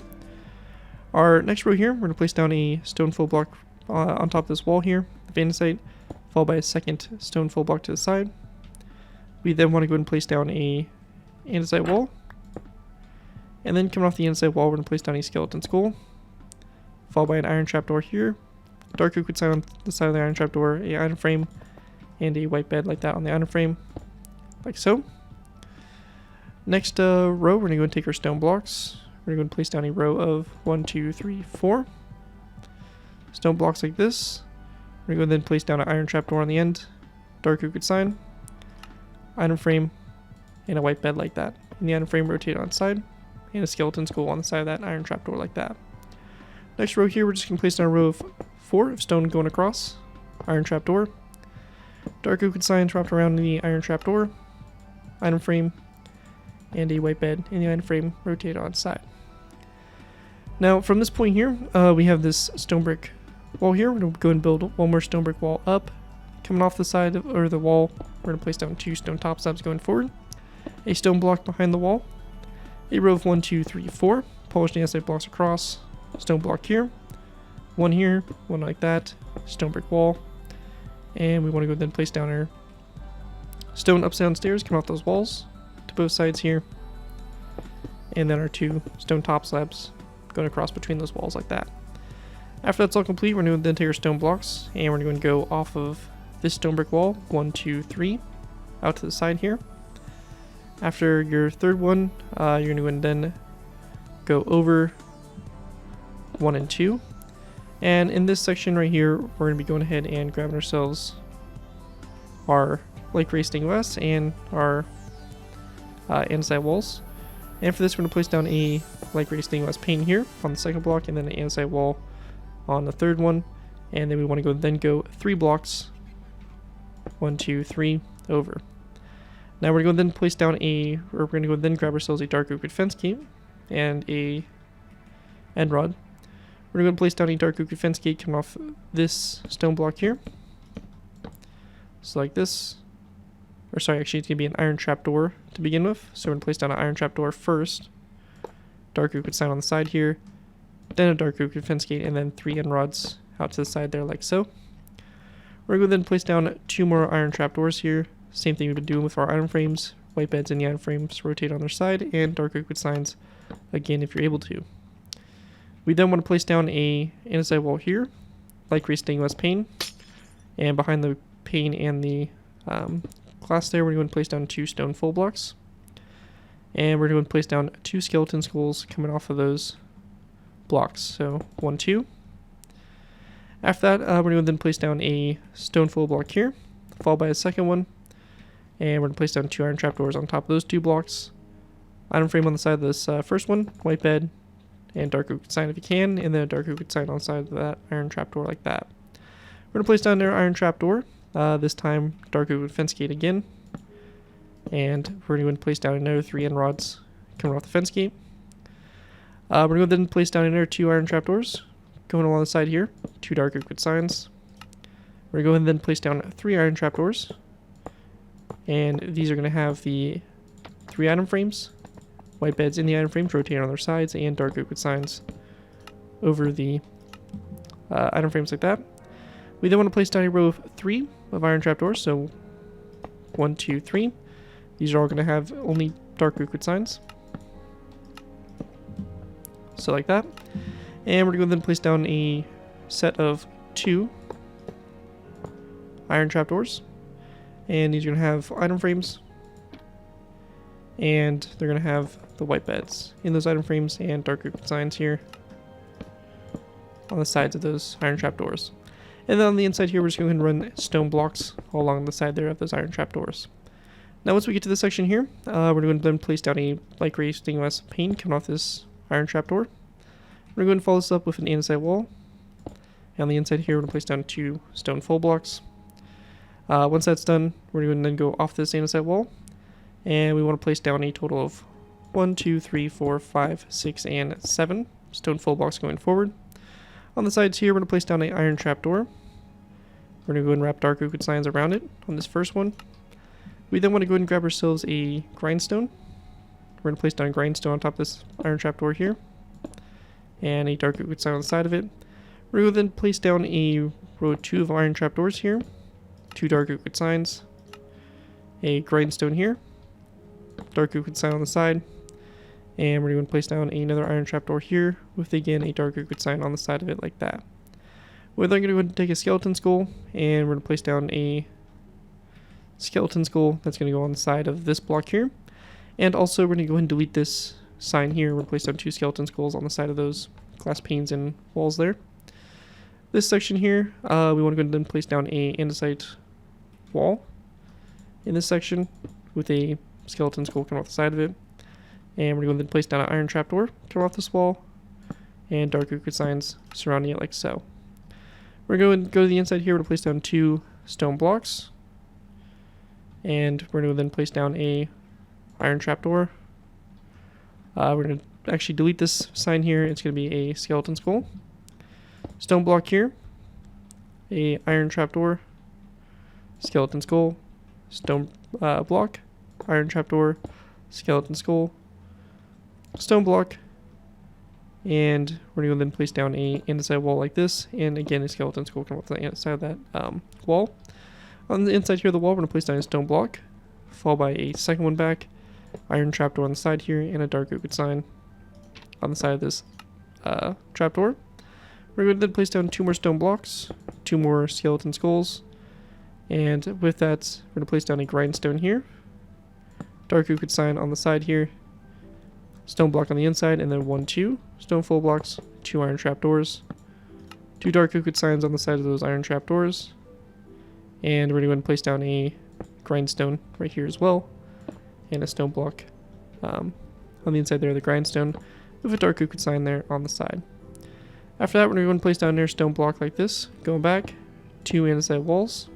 Our next row here, we're going to place down a stone full block on top of this wall here, the andesite, followed by a second stone full block to the side. We then want to go ahead and place down a andesite wall. And then coming off the andesite wall, we're going to place down a skeleton skull, followed by an iron trapdoor here, dark oak sign on the side of the iron trapdoor, a iron frame, and a white bed like that on the iron frame, like so. Next row, we're going to go and take our stone blocks. We're going to place down a row of 1, 2, 3, 4 stone blocks like this. We're going to then place down an iron trapdoor on the end, dark oak sign, iron frame, and a white bed like that. And the iron frame rotated on its side, and a skeleton skull on the side of that iron trapdoor like that. Next row here, we're just going to place down a row of 4 of stone going across, iron trapdoor, dark oak sign wrapped around the iron trapdoor, iron frame, and a white bed, and the iron frame rotated on its side. Now from this point here, we have this stone brick wall here. We're going to go and build one more stone brick wall up. Coming off the side of, or the wall, we're going to place down 2 stone top slabs going forward, a stone block behind the wall, a row of 1, 2, 3, 4 polished andesite blocks across, stone block here, 1 here, 1 like that, stone brick wall, and we want to go then place down our stone upside down stairs coming off those walls to both sides here, and then our 2 stone top slabs going across between those walls like that. After that's all complete, we're going to then take our stone blocks and we're going to go off of this stone brick wall, 1, 2, 3, out to the side here. After your third one, you're going to then go over 1 and 2. And in this section right here, we're going to be going ahead and grabbing ourselves our Lake Ray stained glass and our andesite walls. And for this, we're going to place down a Lake Ray stained glass pane here on the second block, and then an andesite wall on the third one. And then we want to go 3 blocks, 1, 2, 3 over. Now we're going to then place down we're going to go then grab ourselves a dark oak fence gate and a end rod. We're going to place down a dark oak fence gate coming off this stone block here. So like this. Or sorry, actually it's going to be an iron trapdoor to begin with. So we're going to place down an iron trapdoor first. Dark oak sign on the side here. Then a dark oak fence gate, and then 3 end rods out to the side there like so. We're going to then place down 2 more iron trapdoors here. Same thing we've been doing with our iron frames. White beds and the iron frames rotate on their side, and dark oak signs again if you're able to. We then want to place down a inside wall here, like gray stained glass pane, and behind the pane and the glass there, we're going to place down 2 stone full blocks, and we're going to place down 2 skeleton skulls coming off of those blocks. So 1, 2. After that, we're going to then place down a stone full block here, followed by a second one, and we're going to place down 2 iron trapdoors on top of those 2 blocks. Item frame on the side of this first one, white bed, and dark oak sign if you can, and then a dark oak sign on the side of that iron trapdoor like that. We're going to place down their iron trapdoor, this time dark oak fence gate again, and we're going to place down another 3 end rods coming off the fence gate. We're going to then place down another 2 iron trapdoors going along the side here, 2 dark oak signs. We're going to then place down 3 iron trapdoors, and these are going to have the 3 item frames, white beds in the item frames rotating on their sides, and dark oak signs over the item frames like that. We then want to place down a row of 3 of iron trapdoors, so 1, 2, 3. These are all going to have only dark oak signs, so like that. And we're going to then place down a set of 2 iron trapdoors, and these are going to have item frames, and they're going to have the white beds in those item frames and dark oak signs here on the sides of those iron trapdoors. And then on the inside here, we're just going to run stone blocks all along the side there of those iron trapdoors. Now once we get to this section here, we're going to then place down a light gray stained glass pane coming off this iron trapdoor. We're going to follow this up with an inside wall. And on the inside here, we're going to place down 2 stone full blocks. Once that's done, we're going to then go off this inside wall, and we want to place down a total of 1, 2, 3, 4, 5, 6, and 7 stone full blocks going forward. On the sides here, we're going to place down an iron trapdoor. We're going to go and wrap dark oak signs around it on this first one. We then want to go ahead and grab ourselves a grindstone. We're going to place down a grindstone on top of this iron trapdoor here, and a dark oak sign on the side of it. We're going to then place down a row of 2 of iron trapdoors here, 2 dark oak signs, a grindstone here, dark oak sign on the side, and we're going to place down another iron trapdoor here with again a dark oak sign on the side of it like that. We're then going to go ahead and take a skeleton skull, and we're going to place down a skeleton skull that's going to go on the side of this block here. And also we're going to go ahead and delete this sign here. We're going to place down 2 skeleton skulls on the side of those glass panes and walls there. This section here, we want to go ahead and then place down a andesite wall in this section with a skeleton skull coming off the side of it. And we're going to then place down an iron trapdoor coming off this wall, and dark oak signs surrounding it like so. We're going to go to the inside here. We're going to place down 2 stone blocks, and we're going to then place down a iron trapdoor. We're going to actually delete this sign here. It's going to be a skeleton skull. Stone block here, a iron trapdoor, skeleton skull, stone block, iron trapdoor, skeleton skull, stone block, and we're going to then place down a inside wall like this, and again a skeleton skull coming off the inside of that wall. On the inside here of the wall, we're going to place down a stone block, followed by a second one back, iron trapdoor on the side here, and a dark oak sign on the side of this trapdoor. We're going to then place down 2 more stone blocks, 2 more skeleton skulls, and with that, we're going to place down a grindstone here, dark oak sign on the side here, stone block on the inside, and then 1, 2 stone full blocks, 2 iron trapdoors, 2 dark oak signs on the side of those iron trapdoors, and we're going to place down a grindstone right here as well, and a stone block on the inside there of the grindstone with a dark oak sign there on the side. After that, we're going to place down their stone block like this, going back, 2 inside walls,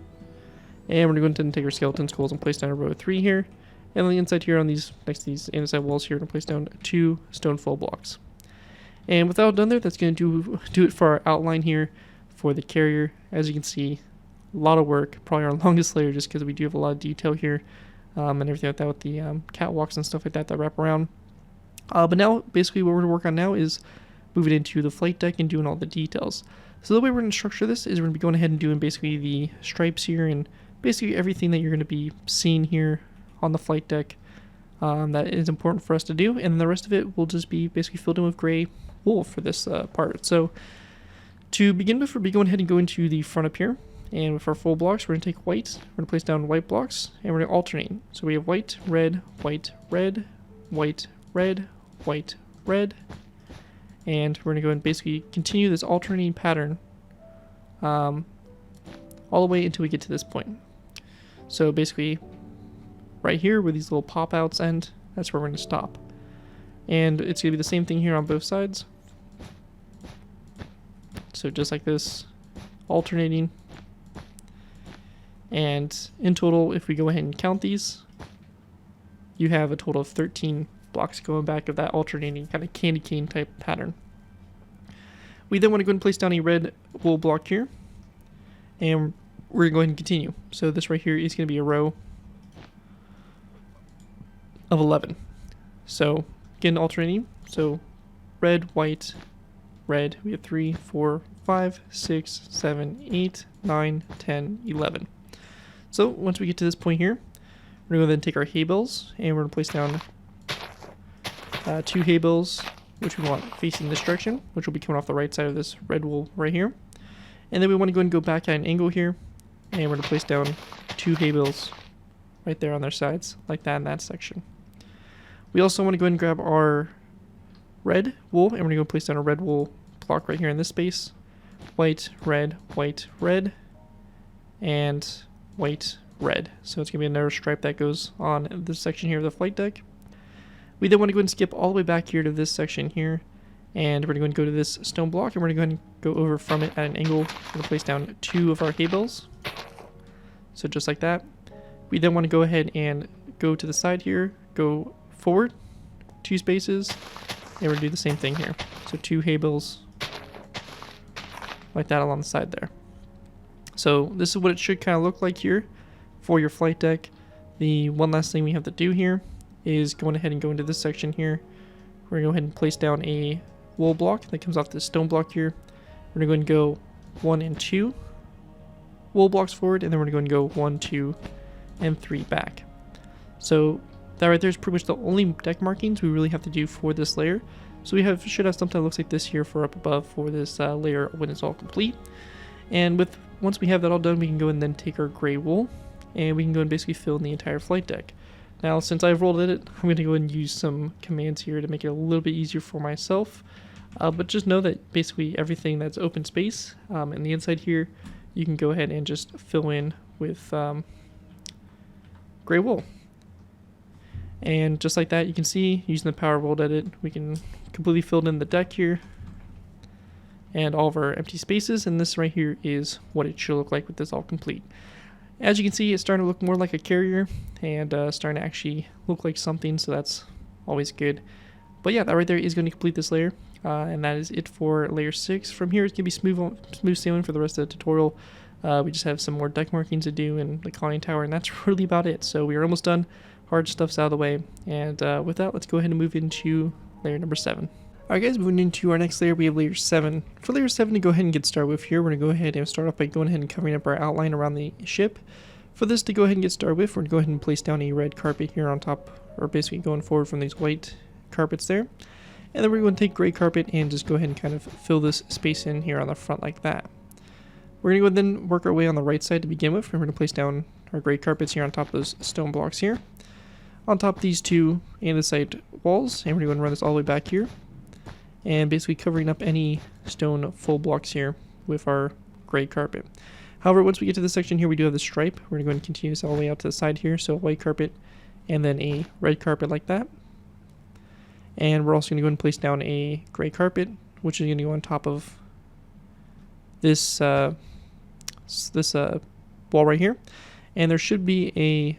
and we're going to take our skeleton skulls and place down a row of 3 here, and on the inside here on these, next to these inside walls here, we're going to place down 2 stone full blocks. And with that all done there, that's going to do it for our outline here for the carrier. As you can see, a lot of work, probably our longest layer just because we do have a lot of detail here, and everything like that with the catwalks and stuff like that that wrap around. But now, basically what we're going to work on now is moving into the flight deck and doing all the details. So the way we're going to structure this is we're going to be going ahead and doing basically the stripes here and basically everything that you're going to be seeing here on the flight deck that is important for us to do, and then the rest of it will just be basically filled in with gray wool for this part. So to begin with, we're going ahead and go into the front up here. And with our full blocks, we're going to take white, we're going to place down white blocks, and we're going to alternate. So we have white, red, white, red, white, red, white, red, and we're going to go and basically continue this alternating pattern all the way until we get to this point. So basically, right here where these little pop-outs end, that's where we're going to stop. And it's going to be the same thing here on both sides. So just like this, alternating. And in total, if we go ahead and count these, you have a total of 13 blocks going back of that alternating kind of candy cane type pattern. We then want to go and place down a red wool block here, and we're going to go ahead and continue. So this right here is going to be a row of 11. So again, alternating. So red, white, red. We have 3, 4, 5, 6, 7, 8, 9, 10, 11. So once we get to this point here, we're going to then take our hay bales and we're going to place down 2 hay bales, which we want facing this direction, which will be coming off the right side of this red wool right here. And then we want to go and go back at an angle here, and we're going to place down 2 hay bales right there on their sides, like that in that section. We also want to go ahead and grab our red wool, and we're going to go place down a red wool block right here in this space. White, red, and white, red. So it's going to be another stripe that goes on this section here of the flight deck. We then want to go ahead and skip all the way back here to this section here, and we're going to go to this stone block, and we're going to go ahead and go over from it at an angle. We're going to place down 2 of our hay bales. So just like that. We then want to go ahead and go to the side here, go forward 2 spaces, and we're going to do the same thing here. So 2 hay bales like that along the side there. So this is what it should kind of look like here for your flight deck. The one last thing we have to do here is going ahead and go into this section here. We're going to go ahead and place down a wool block that comes off this stone block here. We're going to go and go 1 and 2 wool blocks forward, and then we're going to go and go 1, 2, and 3 back. So that right there is pretty much the only deck markings we really have to do for this layer. So we should have something that looks like this here for up above for this layer when it's all complete. And once we have that all done, we can go and then take our gray wool, and we can go and basically fill in the entire flight deck. Now, since I've rolled it, I'm going to go and use some commands here to make it a little bit easier for myself. But just know that basically everything that's open space in the inside here, you can go ahead and just fill in with gray wool. And just like that, you can see using the power rolled edit, we can completely fill in the deck here and all of our empty spaces, and this right here is what it should look like with this all complete. As you can see, it's starting to look more like a carrier and starting to actually look like something, so that's always good. But yeah, that right there is going to complete this layer, and that is it for layer 6. From here, it's going to be smooth sailing for the rest of the tutorial. We just have some more deck markings to do and the conning tower, and that's really about it. So we are almost done. Hard stuff's out of the way, and with that, let's go ahead and move into layer number 7. Alright guys, moving into our next layer, we have layer 7. For layer 7 to go ahead and get started with here, we're going to go ahead and start off by going ahead and covering up our outline around the ship. For this to go ahead and get started with, we're going to go ahead and place down a red carpet here on top, or basically going forward from these white carpets there. And then we're going to take gray carpet and just go ahead and kind of fill this space in here on the front like that. We're going to go ahead and then work our way on the right side to begin with. We're going to place down our gray carpets here on top of those stone blocks here. On top of these 2 andesite walls, and we're going to run this all the way back here. And basically covering up any stone full blocks here with our gray carpet. However, once we get to this section here, we do have the stripe. We're going to go ahead and continue this all the way out to the side here. So a white carpet and then a red carpet like that. And we're also going to go ahead and place down a gray carpet, which is going to go on top of this wall right here. And there should be a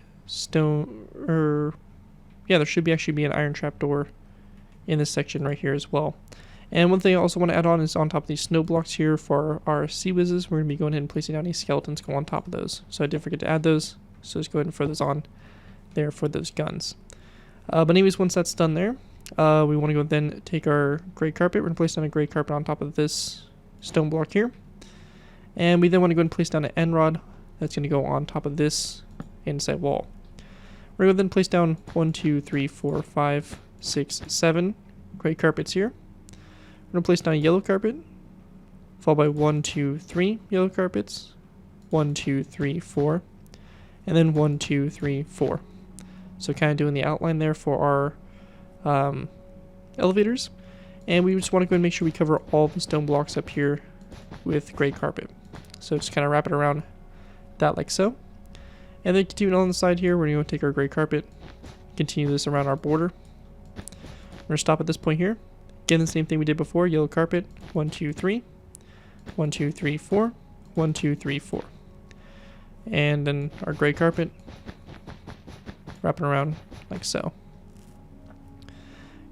there should actually be an iron trap door in this section right here as well. And one thing I also want to add on is on top of these snow blocks here for our sea whizzes, we're going to be going ahead and placing down a skeleton skull on top of those. So I did forget to add those, so let's go ahead and throw those on there for those guns. But anyways, once that's done there, we want to go then take our gray carpet. We're going to place down a gray carpet on top of this stone block here. And we then want to go and place down an end rod that's going to go on top of this inside wall. We're going to then place down 1, 2, 3, 4, 5, 6, 7 gray carpets here. We're going to place down a yellow carpet, followed by 1, 2, 3 yellow carpets, 1, 2, 3, 4, and then 1, 2, 3, 4. So kind of doing the outline there for our elevators. And we just want to go and make sure we cover all the stone blocks up here with gray carpet. So just kind of wrap it around that like so. And then continue on the side here, we're going to take our gray carpet, continue this around our border. We're going to stop at this point here. Again, the same thing we did before, yellow carpet, 1, 2, 3, 1, 2, 3, 4, 1, 2, 3, 4. And then our gray carpet, wrapping around like so.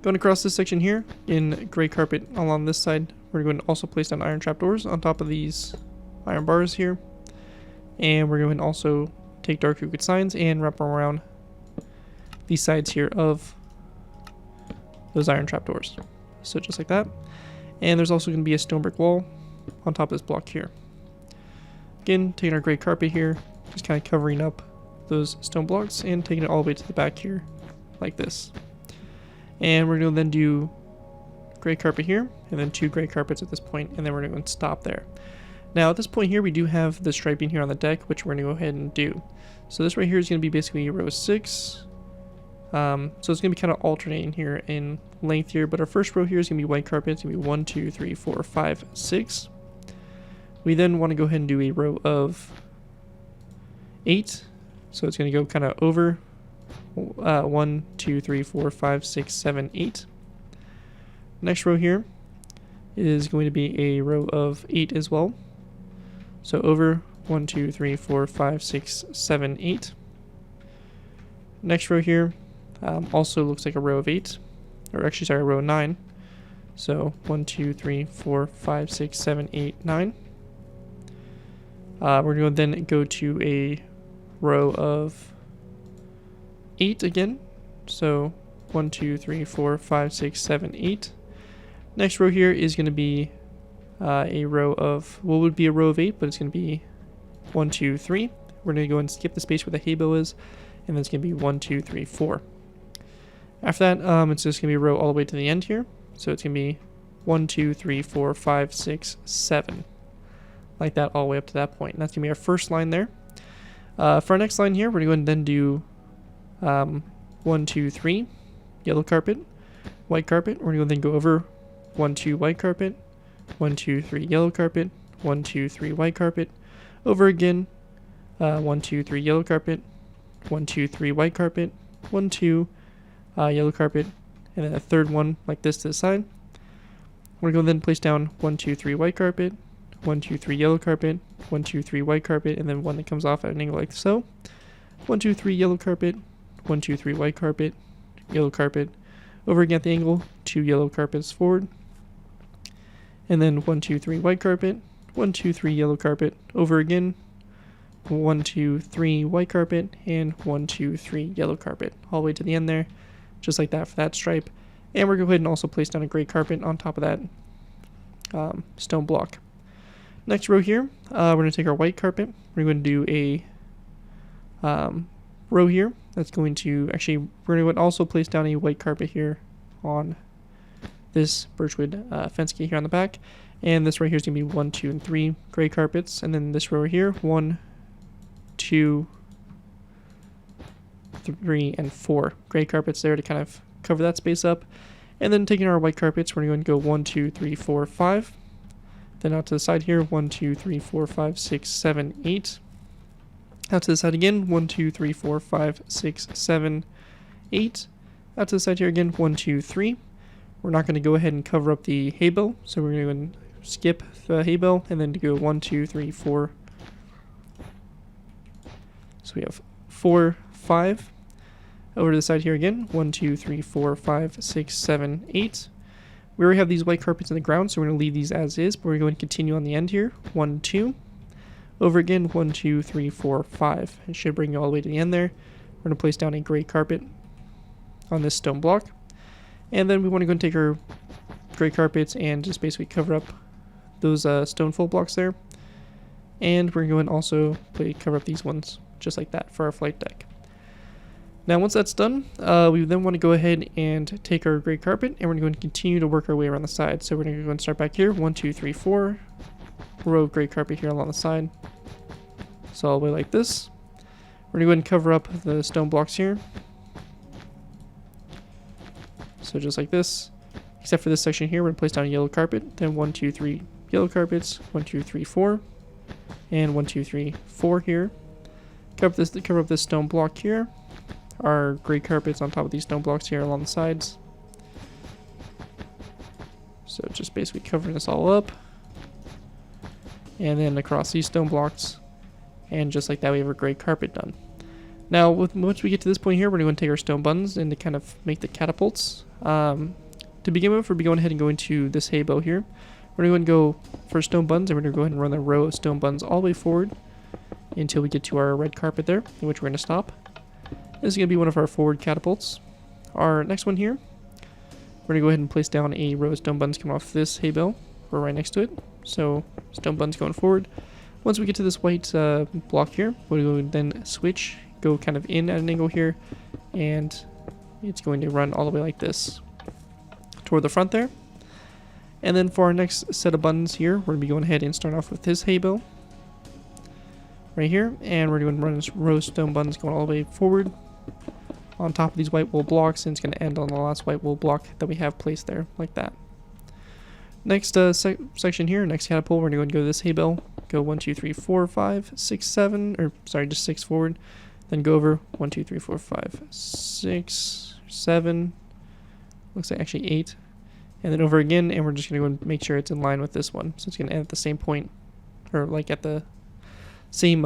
Going across this section here, in gray carpet along this side, we're going to also place down iron trapdoors on top of these iron bars here. And we're going to also take dark crooked signs and wrap them around these sides here of those iron trapdoors. So just like that. And there's also going to be a stone brick wall on top of this block here. Again, taking our gray carpet here, just kind of covering up those stone blocks and taking it all the way to the back here like this. And we're going to then do gray carpet here and then 2 gray carpets at this point, and then we're going to stop there. Now at this point here we do have the striping here on the deck, which we're going to go ahead and do. So this right here is going to be basically row 6. So it's going to be kind of alternating here in length here, but our first row here is going to be white carpet. It's going to be 1, 2, 3, 4, 5, 6. We then want to go ahead and do a row of 8. So it's going to go kind of over 1, 2, 3, 4, 5, 6, 7, 8. Next row here is going to be a row of 8 as well. So over 1, 2, 3, 4, 5, 6, 7, 8. Next row here also looks like a row of 8, or actually sorry, a row of 9. So 1, 2, 3, 4, 5, 6, 7, 8, 9. We're going to then go to a row of 8 again. So 1, 2, 3, 4, 5, 6, 7, 8. Next row here is going to be a row of, what would be a row of 8, but it's going to be 1, 2, 3. We're going to go and skip the space where the hay bow is, and then it's going to be 1, 2, 3, 4. After that, it's just going to be a row all the way to the end here. So it's going to be 1, 2, 3, 4, 5, 6, 7. Like that all the way up to that point. And that's going to be our first line there. For our next line here, we're going to then do 1, 2, 3, yellow carpet, white carpet. We're going to then go over 1, 2, white carpet, 1, 2, 3, yellow carpet, 1, 2, 3, white carpet, over again, 1, 2, 3, yellow carpet, 1, 2, 3, white carpet, 1, 2, yellow carpet, and then a third one like this to the side. We're going to then place down 1, 2, 3, white carpet, 1, 2, 3, yellow carpet, 1, 2, 3, white carpet, and then one that comes off at an angle like so. 1, 2, 3, yellow carpet, 1, 2, 3, white carpet, yellow carpet, over again at the angle, 2 yellow carpets forward, and then 1, 2, 3, white carpet, 1, 2, 3, yellow carpet, over again, 1, 2, 3, white carpet, and 1, 2, 3, yellow carpet, all the way to the end there, just like that for that stripe. And we're going to go ahead and also place down a gray carpet on top of that stone block. Next row here, we're going to take our white carpet. We're going to do a row here. That's going to, actually, we're going to also place down a white carpet here on this birchwood fence gate here on the back. And this right here is going to be 1, 2, and 3 gray carpets. And then this row here, 1, 2, 3, and 4 gray carpets there to kind of cover that space up. And then taking our white carpets, we're going to go 1, 2, 3, 4, 5. Then out to the side here, 1, 2, 3, 4, 5, 6, 7, 8. Out to the side again, 1, 2, 3, 4, 5, 6, 7, 8. Out to the side here again, 1, 2, 3. We're not going to go ahead and cover up the hay bale, so we're going to skip the hay bale and then to go 1, 2, 3, 4. So we have 4, 5. Over to the side here again, 1, 2, 3, 4, 5, 6, 7, 8. We already have these white carpets in the ground, so we're going to leave these as is, but we're going to continue on the end here. 1, 2. Over again, 1, 2, 3, 4, 5. It should bring you all the way to the end there. We're going to place down a gray carpet on this stone block. And then we want to go and take our gray carpets and just basically cover up those stone fold blocks there. And we're going to also cover up these ones just like that for our flight deck. Now once that's done, we then want to go ahead and take our gray carpet and we're going to continue to work our way around the side. So we're going to go and start back here, 1, 2, 3, 4, row of gray carpet here along the side. So all the way like this. We're going to go ahead and cover up the stone blocks here. So just like this, except for this section here, we're going to place down a yellow carpet, then 1, 2, 3 yellow carpets, 1, 2, 3, 4, and 1, 2, 3, 4 here. Cover up this stone block here. Our gray carpets on top of these stone blocks here along the sides. So just basically covering this all up. And then across these stone blocks. And just like that, we have our gray carpet done. Now, once we get to this point here, we're going to take our stone buttons and to kind of make the catapults. To begin with, we'll be going ahead and going to this hay bow here. We're going to go for stone buttons, and we're going to go ahead and run the row of stone buttons all the way forward until we get to our red carpet there, in which we're going to stop. This is going to be one of our forward catapults. Our next one here, we're going to go ahead and place down a row of stone buttons coming off this hay bale. We're right next to it. So stone buttons going forward. Once we get to this white block here, we're going to then switch, go kind of in at an angle here, and it's going to run all the way like this toward the front there. And then for our next set of buttons here, we're going to be going ahead and start off with this hay bale right here, and we're going to run this row of stone buttons going all the way forward on top of these white wool blocks, and it's going to end on the last white wool block that we have placed there, like that. Next section here, next catapult, we're going to go to this hay bale, go 1, 2, 3, 4, 5, 6, 7, or sorry, just 6 forward, then go over 1, 2, 3, 4, 5, 6, 7, looks like actually 8, and then over again, and we're just going to go and make sure it's in line with this one, so it's going to end at the same point, or like at the same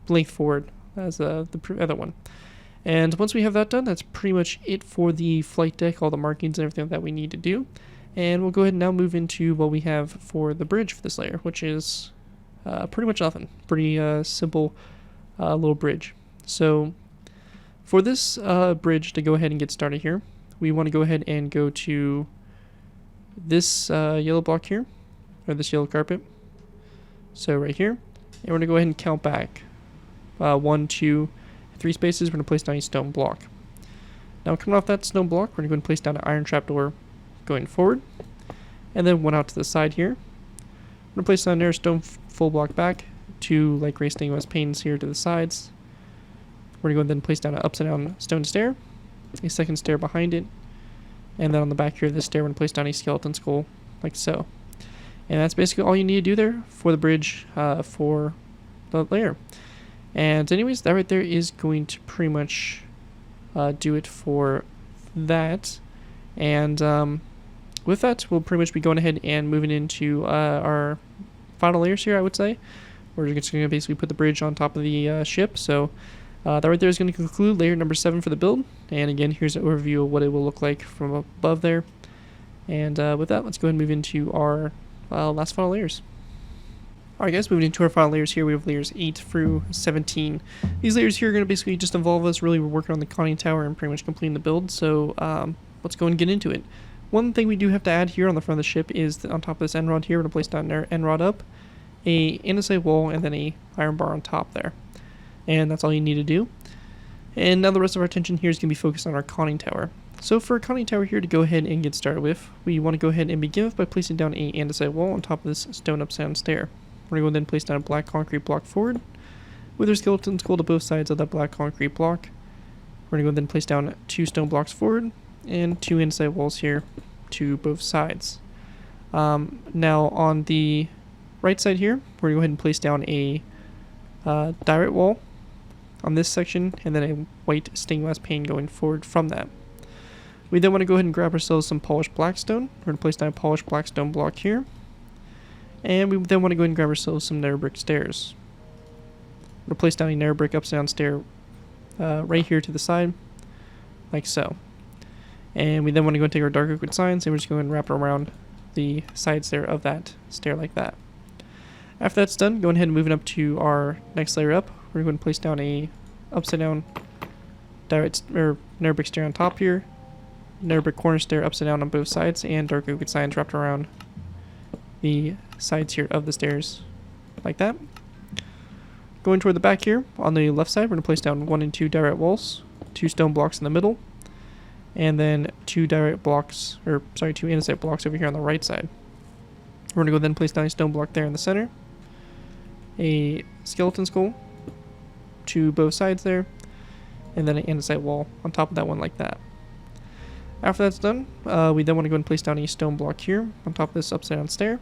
length forward as the other one. And once we have that done, that's pretty much it for the flight deck, all the markings and everything that we need to do. And we'll go ahead and now move into what we have for the bridge for this layer, which is pretty much nothing. Pretty simple little bridge. So for this bridge, to go ahead and get started here, we want to go ahead and go to this yellow block here, or this yellow carpet. So right here. And we're going to go ahead and count back 1, 2, 3 spaces. We're going to place down a stone block. Now coming off that stone block, we're going to go and place down an iron trapdoor going forward. And then one out to the side here. We're going to place down there a stone full block back, 2 like gray stained glass panes here to the sides. We're going to go and then place down an upside down stone stair, a second stair behind it, and then on the back here of this stair we're going to place down a skeleton skull like so. And that's basically all you need to do there for the bridge for the layer. And anyways, that right there is going to pretty much do it for that. And with that, we'll pretty much be going ahead and moving into our final layers here, I would say. We're just going to basically put the bridge on top of the ship. So that right there is going to conclude layer number 7 for the build. And again, here's an overview of what it will look like from above there. And with that, let's go ahead and move into our last final layers. Alright guys, moving into our final layers here, we have layers 8 through 17. These layers here are going to basically just involve us really working on the conning tower and pretty much completing the build, so let's go and get into it. One thing we do have to add here on the front of the ship is that on top of this end rod here, we're going to place down our end rod up, a andesite wall, and then a iron bar on top there. And that's all you need to do. And now the rest of our attention here is going to be focused on our conning tower. So for a conning tower here to go ahead and get started with, we want to go ahead and begin with by placing down a andesite wall on top of this stone upside down stair. We're going to go then place down a black concrete block forward with our skeleton skull to both sides of that black concrete block. We're going to go then place down 2 stone blocks forward and 2 andesite walls here to both sides. Now on the right side here, we're going to go ahead and place down a direct wall on this section and then a white stained glass pane going forward from that. We then want to go ahead and grab ourselves some polished blackstone. We're going to place down a polished blackstone block here. And we then want to go ahead and grab ourselves some nether brick stairs. We'll place down a nether brick upside down stair right here to the side, like so. And we then want to go and take our dark oak signs and we're just going to wrap it around the sides there of that stair like that. After that's done, go ahead and move it up to our next layer up. We're going to place down a upside down nether brick stair on top here, nether brick corner stair upside down on both sides, and dark oak signs wrapped around the sides here of the stairs like that. Going toward the back here on the left side, we're going to place down 1 and 2 direct walls 2 stone blocks in the middle, and then 2 direct blocks, or sorry, 2 andesite blocks over here on the right side. We're gonna go then place down a stone block there in the center, a skeleton skull to both sides there, and then an andesite wall on top of that one like that. After that's done, we then want to go and place down a stone block here on top of this upside down stair,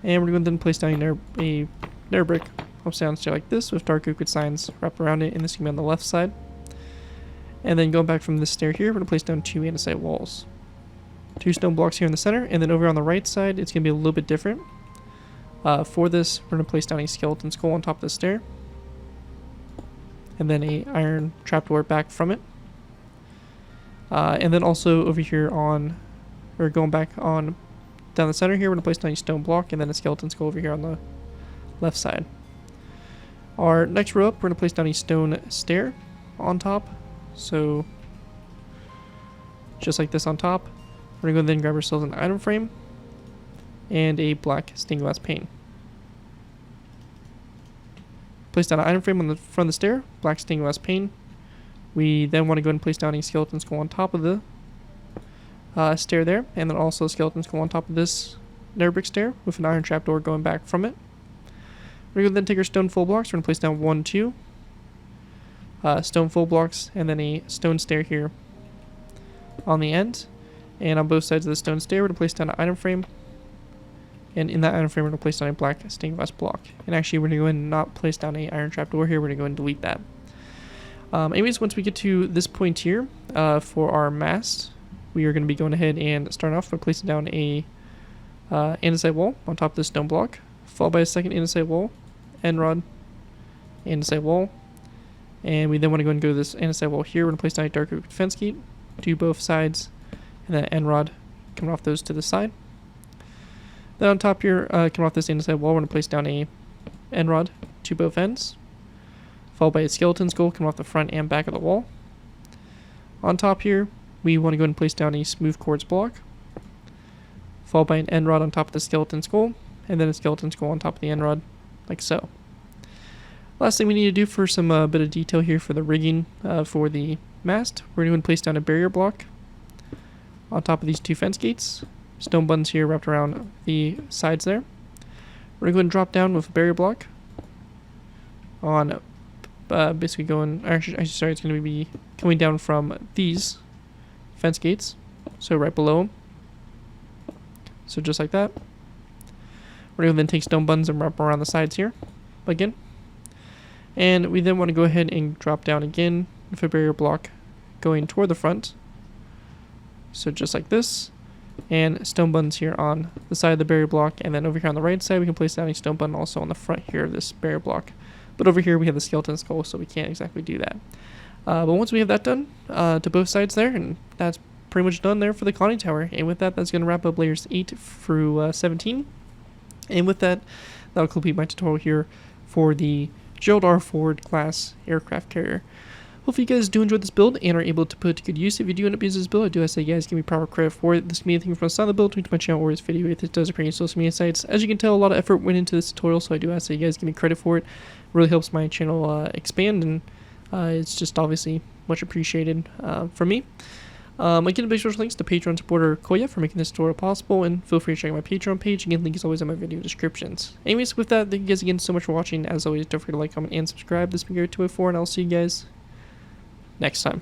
and we're going to then place down a nether brick upside down stair like this with dark oak signs wrapped around it, and this can be on the left side. And then going back from this stair here, we're going to place down 2 andesite walls. 2 stone blocks here in the center, and then over on the right side, it's going to be a little bit different. For this, we're going to place down a skeleton skull on top of the stair, and then a iron trapdoor back from it. And then also over here on, or going back on down the center here, we're going to place down a stone block, and then a skeleton skull over here on the left side. Our next row up, we're going to place down a stone stair on top. So, just like this on top. We're going to go then grab ourselves an item frame and a black stained glass pane. Place down an item frame on the front of the stair, black stained glass pane. We then want to go ahead and place down a skeleton skull on top of the stair there, and then also a skeleton skull on top of this nether brick stair with an iron trapdoor going back from it. We're going to then take our stone full blocks. We're going to place down 1, 2 stone full blocks, and then a stone stair here on the end. And on both sides of the stone stair, we're going to place down an item frame. And in that item frame, we're going to place down a black stained glass block. And actually, we're going to go ahead and not place down a iron trapdoor here. We're going to go ahead and delete that. Anyways, once we get to this point here, for our mast, we are going to be going ahead and starting off by placing down a andesite wall on top of this stone block, followed by a second andesite wall, end rod, andesite wall, and we then want to go and go to this andesite wall here. We're going to place down a dark oak fence gate to both sides, and then end rod coming off those to the side. Then on top here, coming off this andesite wall, we're going to place down a end rod to both ends, followed by a skeleton skull coming off the front and back of the wall. On top here, we want to go ahead and place down a smooth quartz block, followed by an end rod on top of the skeleton skull, and then a skeleton skull on top of the end rod, like so. Last thing we need to do for some bit of detail here for the rigging for the mast, we're going to place down a barrier block on top of these 2 fence gates. Stone buttons here wrapped around the sides there. We're going to go and drop down with a barrier block on basically going, actually sorry, it's going to be coming down from these fence gates, so right below them. So just like that. We're going to then take stone buttons and wrap around the sides here again. And we then want to go ahead and drop down again with a barrier block going toward the front. So just like this. And stone buttons here on the side of the barrier block, and then over here on the right side we can place down a stone button also on the front here of this barrier block. But over here we have the skeleton skull, so we can't exactly do that. But once we have that done to both sides there, and that's pretty much done there for the conning tower. And with that, that's going to wrap up layers 8 through 17. And with that, that'll complete my tutorial here for the Gerald R Ford class aircraft carrier. Hopefully you guys do enjoy this build and are able to put it to good use. If you do end up using this build, I do ask that you guys give me proper credit for it. This can be anything from the style of the build to my channel or this video if it does appear in social media sites. As you can tell, a lot of effort went into this tutorial, so I do ask that you guys give me credit for it. It really helps my channel expand, and it's just obviously much appreciated from me. Again, big special thanks to Patreon supporter Koya for making this tutorial possible, and feel free to check out my Patreon page. Again, link is always in my video descriptions. Anyways, with that, thank you guys again so much for watching. As always, don't forget to like, comment, and subscribe. This has been Garrett204, and I'll see you guys next time.